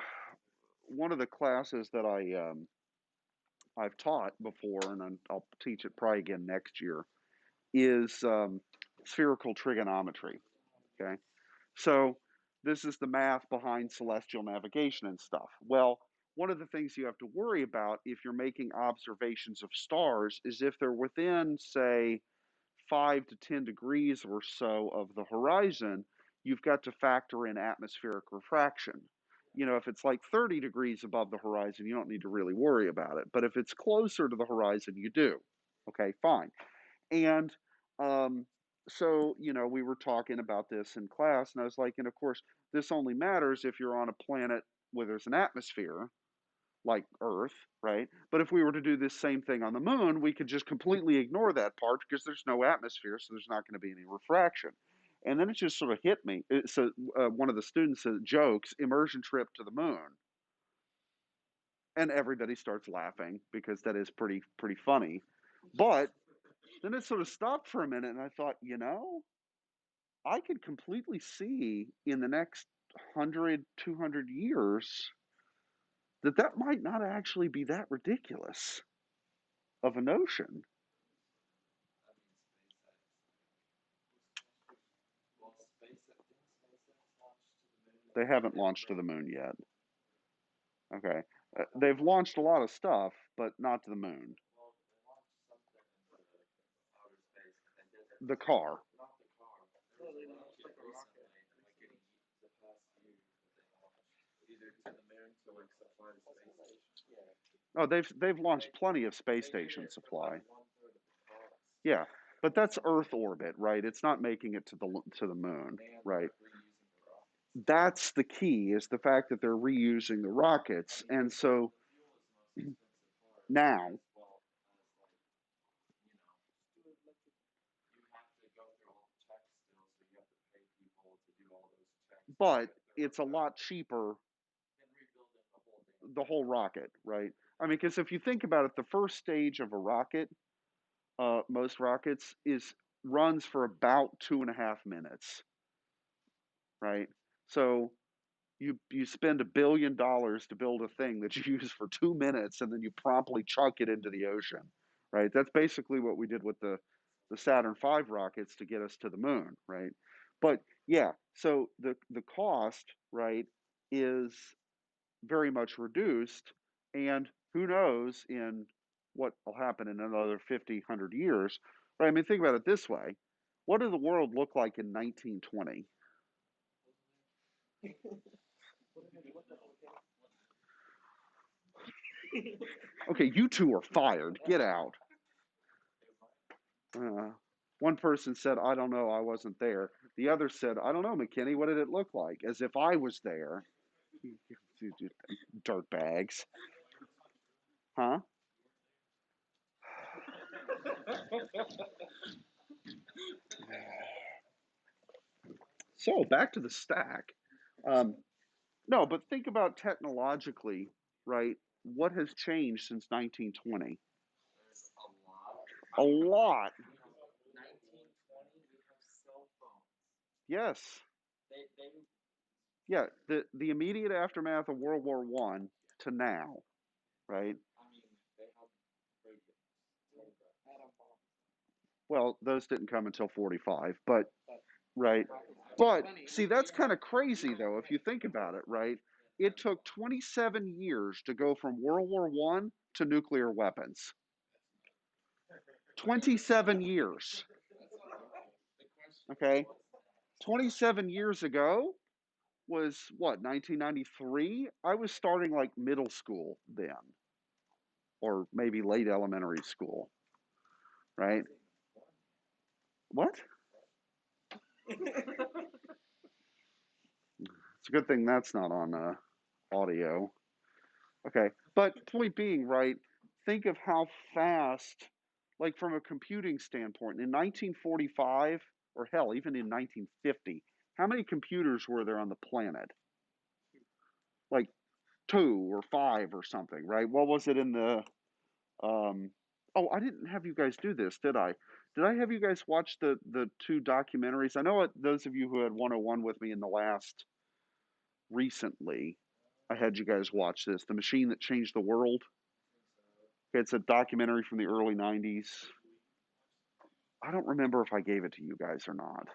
one of the classes that I've taught before, and I'll teach it probably again next year, is spherical trigonometry. Okay. So this is the math behind celestial navigation and stuff. Well, one of the things you have to worry about if you're making observations of stars is if they're within, say, 5 to 10 degrees or so of the horizon, you've got to factor in atmospheric refraction. If it's like 30 degrees above the horizon, you don't need to really worry about it. But if it's closer to the horizon, you do. Okay, fine. And we were talking about this in class, and I was like, and of course, this only matters if you're on a planet where there's an atmosphere, like Earth, right? But if we were to do this same thing on the moon, we could just completely ignore that part because there's no atmosphere, so there's not going to be any refraction. And then it just sort of hit me. So one of the students jokes, immersion trip to the moon, and everybody starts laughing because that is pretty funny. But then it sort of stopped for a minute, and I thought, I could completely see in the next 100, 200 years that might not actually be that ridiculous of a notion. I mean, well, didn't SpaceX launch to the moon They and haven't they launched to the already, moon yet. Okay. They've launched a lot of stuff, but not to the moon. well, they launched something into outer space, and they did it, The car. not the car. There was a rocket recently, like in the past year, that they launched either to the moon to like supply the space station. Oh, they've launched They plenty of space they did station it for like supply. 1/3 of the cost. Yeah, but that's Earth orbit, right? It's not making it to the moon, And right? reusing the rockets. That's the key is the fact that they're reusing the I rockets, mean, and so the fuel is the most expensive part, now, as well as like, you know, you have to go through all the checks still, so you have to pay people to do all those checks to but get their it's a back lot cheaper and rebuilding the whole damn the thing. whole rocket, right? I mean, because if you think about it, the first stage of a rocket, most rockets is runs for about 2.5 minutes, right? So you spend $1 billion to build a thing that you use for 2 minutes, and then you promptly chuck it into the ocean, right? That's basically what we did with the Saturn V rockets to get us to the moon, right? But yeah, so the cost, right, is very much reduced. And who knows in what will happen in another 50, 100 years. Right? I mean, think about it this way. What did the world look like in 1920? Okay, you two are fired. Get out. Uh, one person said, I don't know, I wasn't there. The other said, I don't know, McKinney, what did it look like? As if I was there. Dirt bags. Huh? So back to the stack. Um, No, but think about technologically, right? What has changed since 1920? There's a lot. A I mean, lot. we have 1920. We have cell phones. Yes. They Yeah. The immediate aftermath of World War One to now, right? I mean, they had radios, telegraph. Well, those didn't come until 45, but right. I mean, But see, that's kind of crazy though, if you think about it, right? It took 27 years to go from World War One to nuclear weapons. 27 years. that's okay. The question is, Okay. what's next? 27 years ago was what, 1993? I was starting like middle school then, or maybe late elementary school, I right? wasn't even born What? yet. It's a good thing that's not on audio. Okay. But point being, right, think of how fast, like from a computing standpoint, in 1945, or hell, even in 1950, how many computers were there on the planet? Like two or five or something, right? What was it in the Um, oh, I didn't have you guys do this, did I? Did I have you guys watch the two documentaries? I know those of you who had 101 with me in the last recently, I had you guys watch this. The Machine That Changed the World. It's a documentary from the early 90s. I don't remember if I gave it to you guys or not.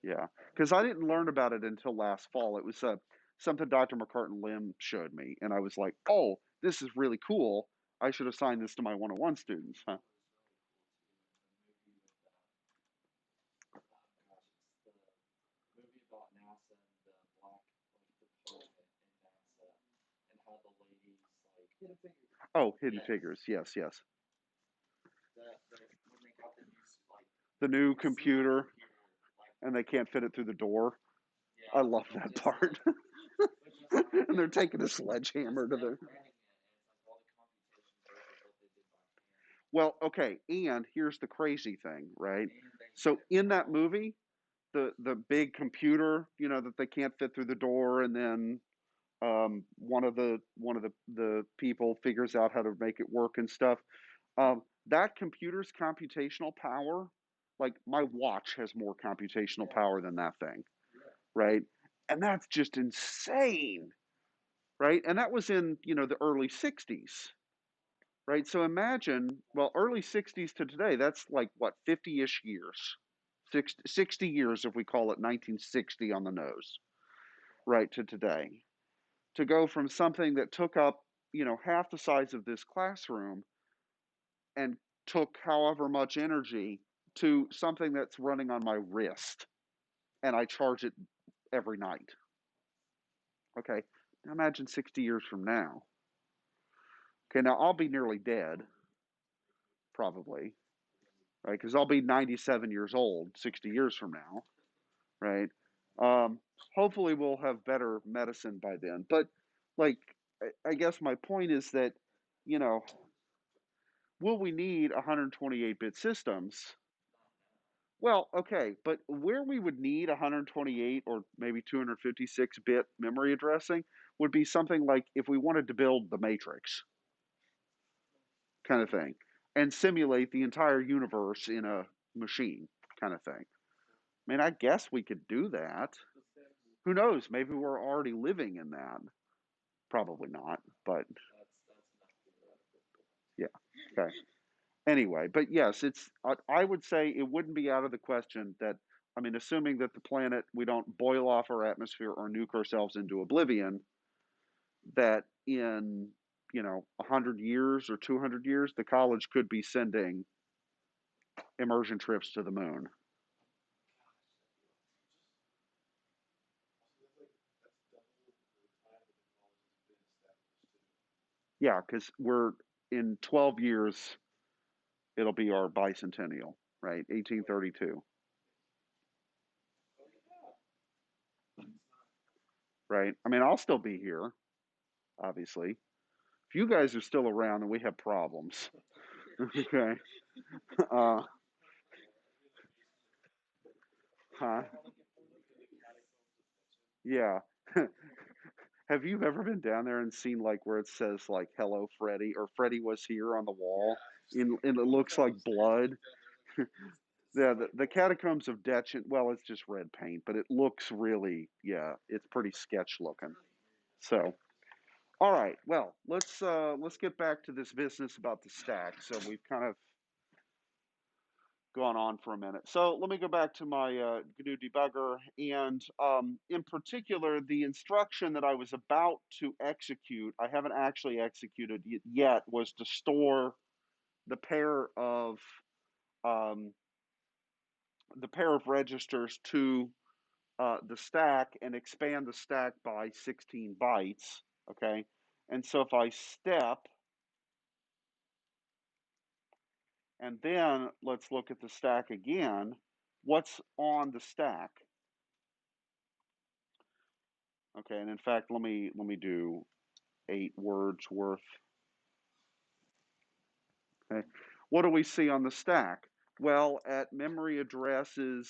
Yeah, because I didn't learn about it until last fall. It was something Dr. McCartan Lim showed me, and I was like, "Oh, this is really cool. I should assign this to my 101 students." Huh? Movie about NASA and the black department in NASA and how the ladies Oh, Hidden yes Figures. Yes, yes. the when they got the new The new super computer, computer and they can't fit it through the door. I yeah love and that just part. but just And they're taking a just sledgehammer to them the. running it and it's all the computations versus what they did by hand Well, okay, and here's the crazy thing, right? and they So fit in that well movie, the big computer, that they can't fit through the door, and then one of the people figures out how to make it work and stuff. That computer's computational power, like my watch has more computational yeah power than that thing, yeah right? And that's just insane, right? And that was in, the early 60s, right? So imagine, well, early 60s to today, that's like what, 50-ish years. 60 years if we call it 1960 on the nose, right, to today. To go from something that took up, half the size of this classroom and took however much energy to something that's running on my wrist and I charge it every night. Okay. Now imagine 60 years from now. Okay. Now I'll be nearly dead, probably, right? Because I'll be 97 years old 60 years from now, right? Um, Hopefully we'll have better medicine by then. But, like, I guess my point is that, you know, will we need 128-bit systems? not now Well, okay, but where we would need 128 or maybe 256-bit memory addressing would be something like if we wanted to build the Matrix kind of thing and simulate the entire universe in a machine kind of thing. I mean, I guess we could do that. Who knows? Maybe we're already living in that. Probably not, but that's enough theoretical yeah. Okay. Anyway, but yes, I would say it wouldn't be out of the question that, I mean, assuming that the planet, we don't boil off our atmosphere or nuke ourselves into oblivion, that in, 100 years or 200 years, the college could be sending immersion trips to the moon. Yeah, because we're in 12 years, it'll be our bicentennial, right? 1832, oh yeah it's not right? I mean, I'll still be here, obviously. If you guys are still around, then we have problems. Okay. Uh, huh? Yeah. Have you ever been down there and seen like where it says like "Hello, Freddy" or "Freddy was here" on the wall, and it looks like blood? Yeah, the catacombs of Detchen. Well, it's just red paint, but it looks really, yeah, it's pretty sketch looking. So, all right, well, let's get back to this business about the stack. So we've kind of gone on for a minute. So let me go back to my GNU debugger, and in particular, the instruction that I was about to execute, I haven't actually executed yet, was to store the pair of um, registers to the stack and expand the stack by 16 bytes. Okay, and so if I step, and then let's look at the stack again. What's on the stack? Okay, and in fact, let me do 8 words worth. Okay, what do we see on the stack? Well, at memory addresses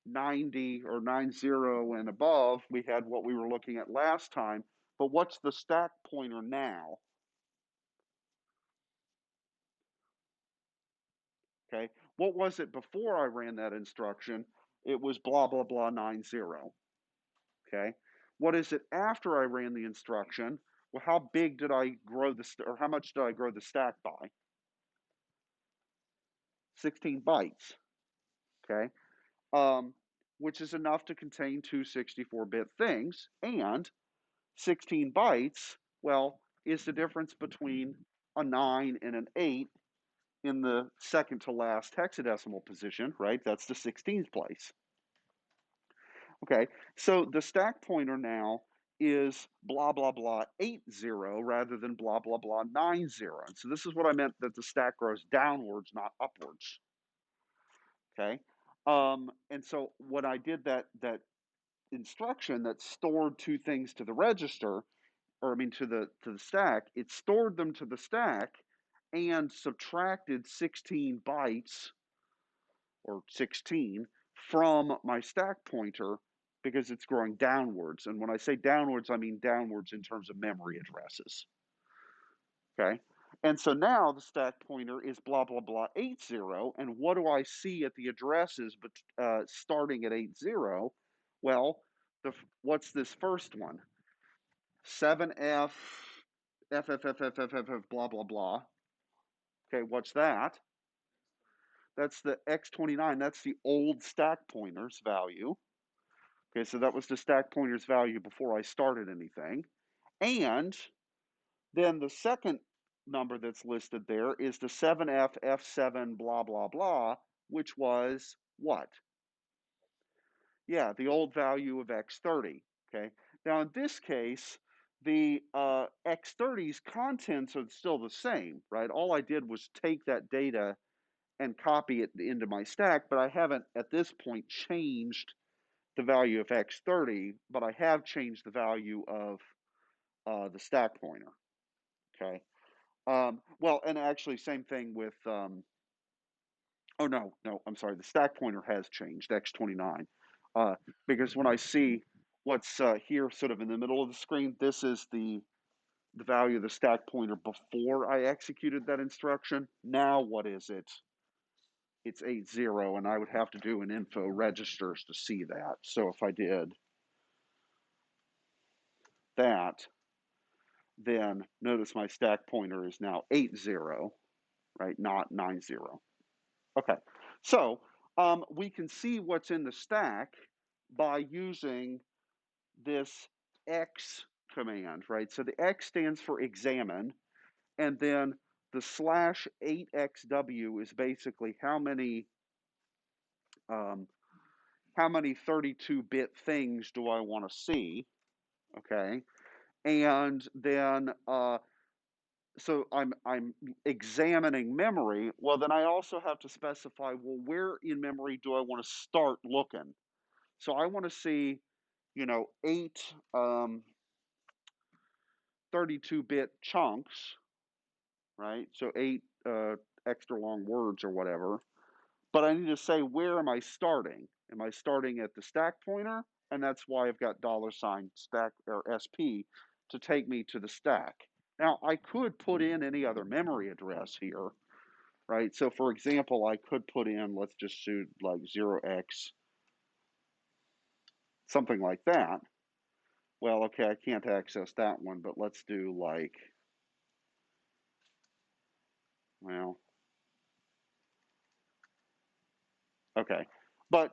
90 or 90 and above, we had what we were looking at last time. But what's the stack pointer now? Okay. What was it before I ran that instruction? It was blah, blah, blah 90. Okay. What is it after I ran the instruction? Well, how big did I grow or how much did I grow the stack by? 16 bytes. Okay. Um, which is enough to contain two 64-bit things. And 16 bytes, well, is the difference between a 9 and an 8 in the second to last hexadecimal position, right? That's the 16th place. Okay, so the stack pointer now is blah, blah, blah 80 rather than blah, blah, blah 90. And so this is what I meant that the stack grows downwards, not upwards. Okay. And so when I did that instruction that stored two things to the register, or I mean to the stack, it stored them to the stack and subtracted 16 bytes or 16 from my stack pointer because it's growing downwards. And when I say downwards, I mean downwards in terms of memory addresses. Okay. And so now the stack pointer is blah, blah, blah 80. And what do I see at the addresses starting at 80? Well, what's this first one? 7F, blah, blah, blah. Okay, what's that? That's the X29. That's the old stack pointer's value. Okay, so that was the stack pointer's value before I started anything. And then the second number that's listed there is the 7F, F7, blah, blah, blah, which was what? Yeah, the old value of X30. Okay, now in this case, the X30's contents are still the same, right? All I did was take that data and copy it into my stack, but I haven't at this point changed the value of X30, but I have changed the value of the stack pointer. Okay. Well, and actually, same thing with. Oh no, I'm sorry. The stack pointer has changed X29, because when I see what's here, sort of in the middle of the screen, this is the value of the stack pointer before I executed that instruction. Now, what is it? It's 80, and I would have to do an info registers to see that. So if I did that, then notice my stack pointer is now 80, right? Not 90. Okay, so we can see what's in the stack by using this X command, right? So the X stands for examine, and then the slash 8xw is basically um, how many 32-bit things do I want to see? Okay, and then so I'm examining memory. Well, then I also have to specify, well, where in memory do I want to start looking? So I want to see, eight 32-bit chunks, right? So eight extra long words or whatever. But I need to say, where am I starting? Am I starting at the stack pointer? And that's why I've got $ stack or SP to take me to the stack. Now, I could put in any other memory address here, right? So, for example, I could put in, let's just shoot like 0x, something like that. Well, okay, I can't access that one, but let's do like, well, okay. But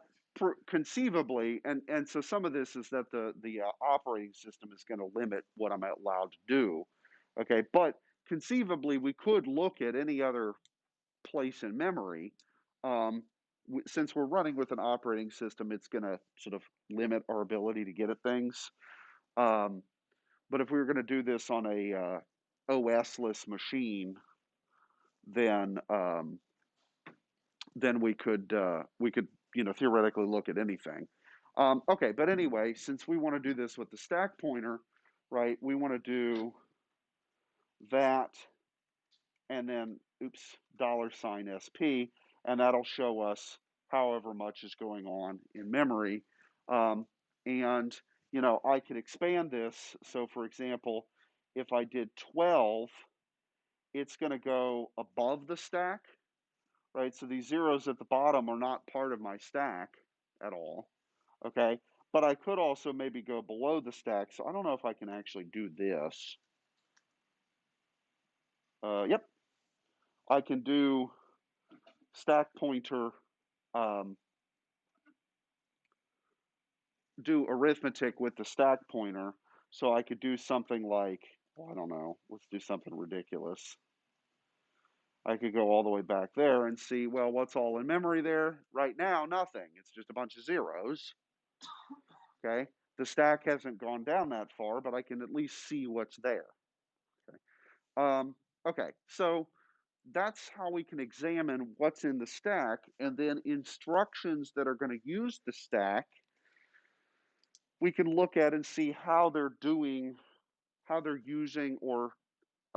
conceivably, and so some of this is that the operating system is going to limit what I'm allowed to do. Okay, but conceivably, we could look at any other place in memory. Um, since we're running with an operating system, it's going to sort of limit our ability to get at things. Um, but if we were going to do this on a OS-less machine, then then we could theoretically look at anything. Okay, but anyway, since we want to do this with the stack pointer, right? We want to do that and then oops $SP, and that'll show us however much is going on in memory. And I could expand this. So for example, if I did 12, it's going to go above the stack, right? So these zeros at the bottom are not part of my stack at all, okay? But I could also maybe go below the stack. So I don't know if I can actually do this. Yep, I can do stack pointer, um, do arithmetic with the stack pointer. So I could do something like, well, I don't know, let's do something ridiculous. I could go all the way back there and see, well, what's all in memory there? Right now, nothing. It's just a bunch of zeros. Okay. The stack hasn't gone down that far, but I can at least see what's there. Okay. Okay. So that's how we can examine what's in the stack, and then instructions that are going to use the stack, we can look at and see how they're doing, how they're using or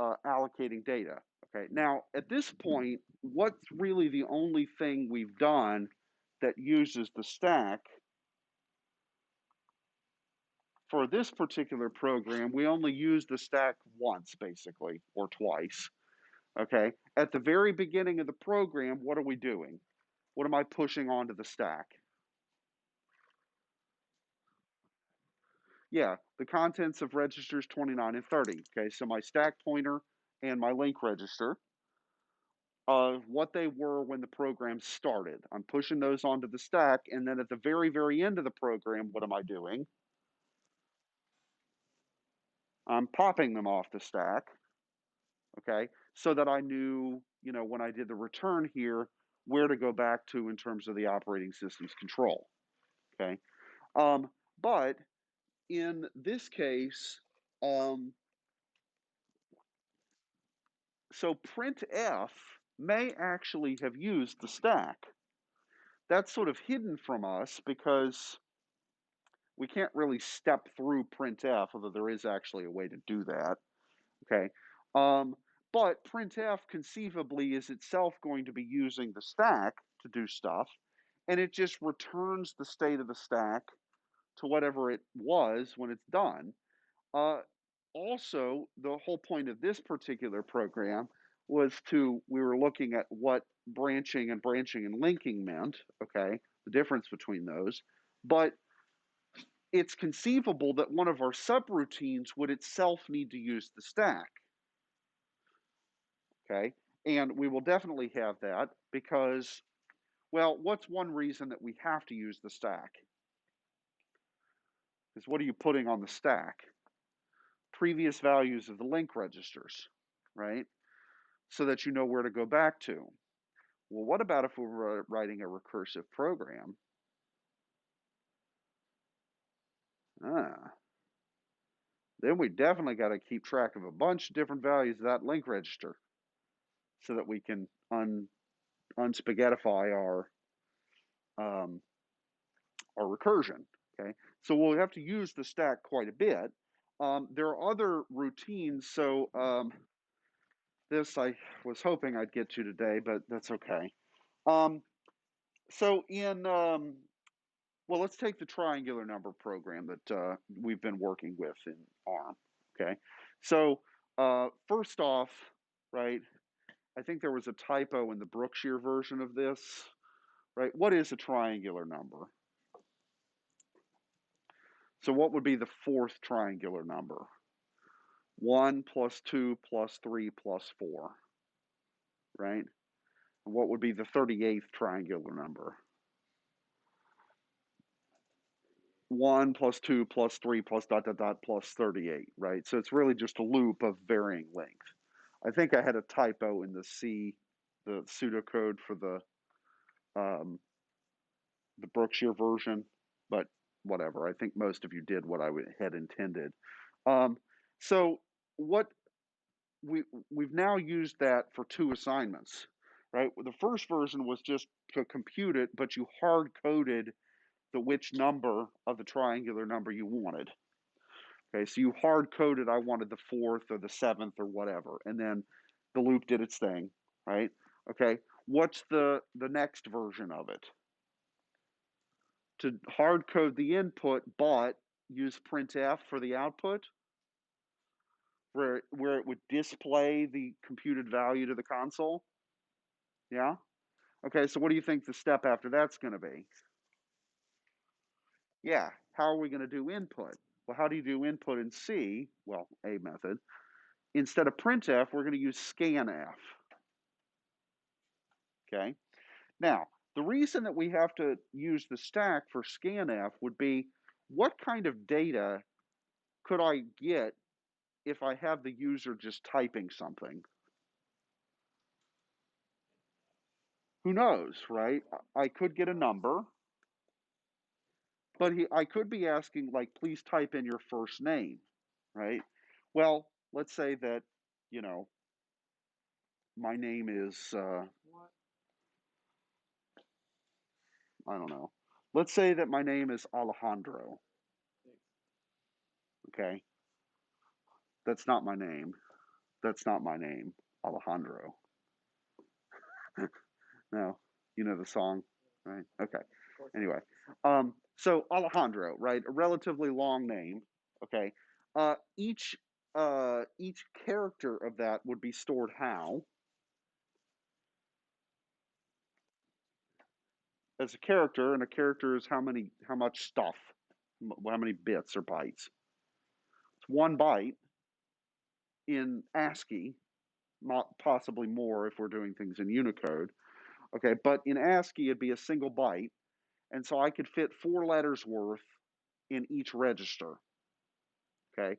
allocating data. Okay, now at this point, what's really the only thing we've done that uses the stack? For this particular program, we only use the stack once, basically, or twice. Okay, at the very beginning of the program, what are we doing? What am I pushing onto the stack? Yeah, the contents of registers 29 and 30. Okay, so my stack pointer and my link register, what they were when the program started. I'm pushing those onto the stack, and then at the very, very end of the program, what am I doing? I'm popping them off the stack, okay, so that I knew, when I did the return here, where to go back to in terms of the operating system's control, okay. But in this case, um, so printf may actually have used the stack. That's sort of hidden from us because we can't really step through printf, although there is actually a way to do that. Okay. Um, but printf conceivably is itself going to be using the stack to do stuff, and it just returns the state of the stack to whatever it was when it's done. Uh, Also, the whole point of this particular program was we were looking at what branching and linking meant, okay, the difference between those. But it's conceivable that one of our subroutines would itself need to use the stack, okay? And we will definitely have that because, well, what's one reason that we have to use the stack? Is what are you putting on the stack? Previous values of the link registers, right? So that you know where to go back to. Well, what about if we were writing a recursive program? Ah, then we definitely got to keep track of a bunch of different values of that link register so that we can unspaghettify um, our recursion. Okay, so we'll have to use the stack quite a bit. There are other routines. So this I was hoping I'd get to today, but that's okay. Um, so in well, let's take the triangular number program that we've been working with in ARM. Okay, so first off, right, I think there was a typo in the Brookshire version of this. Right, what is a triangular number? So what would be the fourth triangular number? 1 plus 2 plus 3 plus 4, right? And what would be the 38th triangular number? 1 plus 2 plus 3 plus dot dot dot plus 38, right? So it's really just a loop of varying length. I think I had a typo in the pseudocode for the Brookshire version, but whatever. I think most of you did what I had intended. Um, so what we've now used that for two assignments, right? The first version was just to compute it, but you hard coded the which number of the triangular number you wanted. Okay, so you hard coded I wanted the fourth or the seventh or whatever, and then the loop did its thing, right? Okay, what's the next version of it? To hard code the input, but use printf for the output, where it would display the computed value to the console. Yeah. Okay, so what do you think the step after that's going to be? Yeah, how are we going to do input? Well, how do you do input in C? Well, a method. Instead of printf, we're going to use scanf. Okay. Now, the reason that we have to use the stack for scanf would be what kind of data could I get if I have the user just typing something? Who knows, right? I could get a number, but I could be asking, like, please type in your first name, right? Well, let's say that, you know, my name is, What? I don't know. Let's say that my name is Alejandro, Thanks. okay? That's not my name. That's not my name, Alejandro. No, you know the song, right? Okay. Of course I Anyway, know this song. so Alejandro, right? A relatively long name. Okay. Each character of that would be stored how? As a character, and a character is how much stuff, how many bits or bytes. It's 1 byte in ASCII, not possibly more if we're doing things in Unicode. Okay, but in ASCII it'd be a single byte, and so I could fit 4 letters worth in each register. Okay,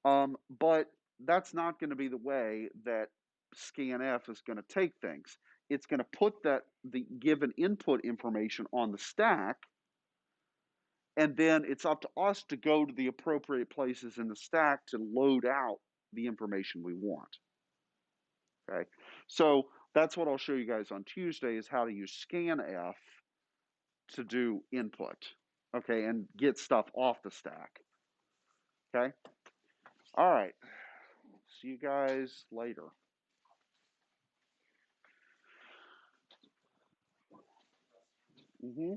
but that's not going to be the way that scanf is going to take things. It's going to put the given input information on the stack, and then it's up to us to go to the appropriate places in the stack to load out the information we want. Okay, so that's what I'll show you guys on Tuesday is how to use scanf to do input. Okay, and get stuff off the stack. Okay, all right. See you guys later. Mm-hmm.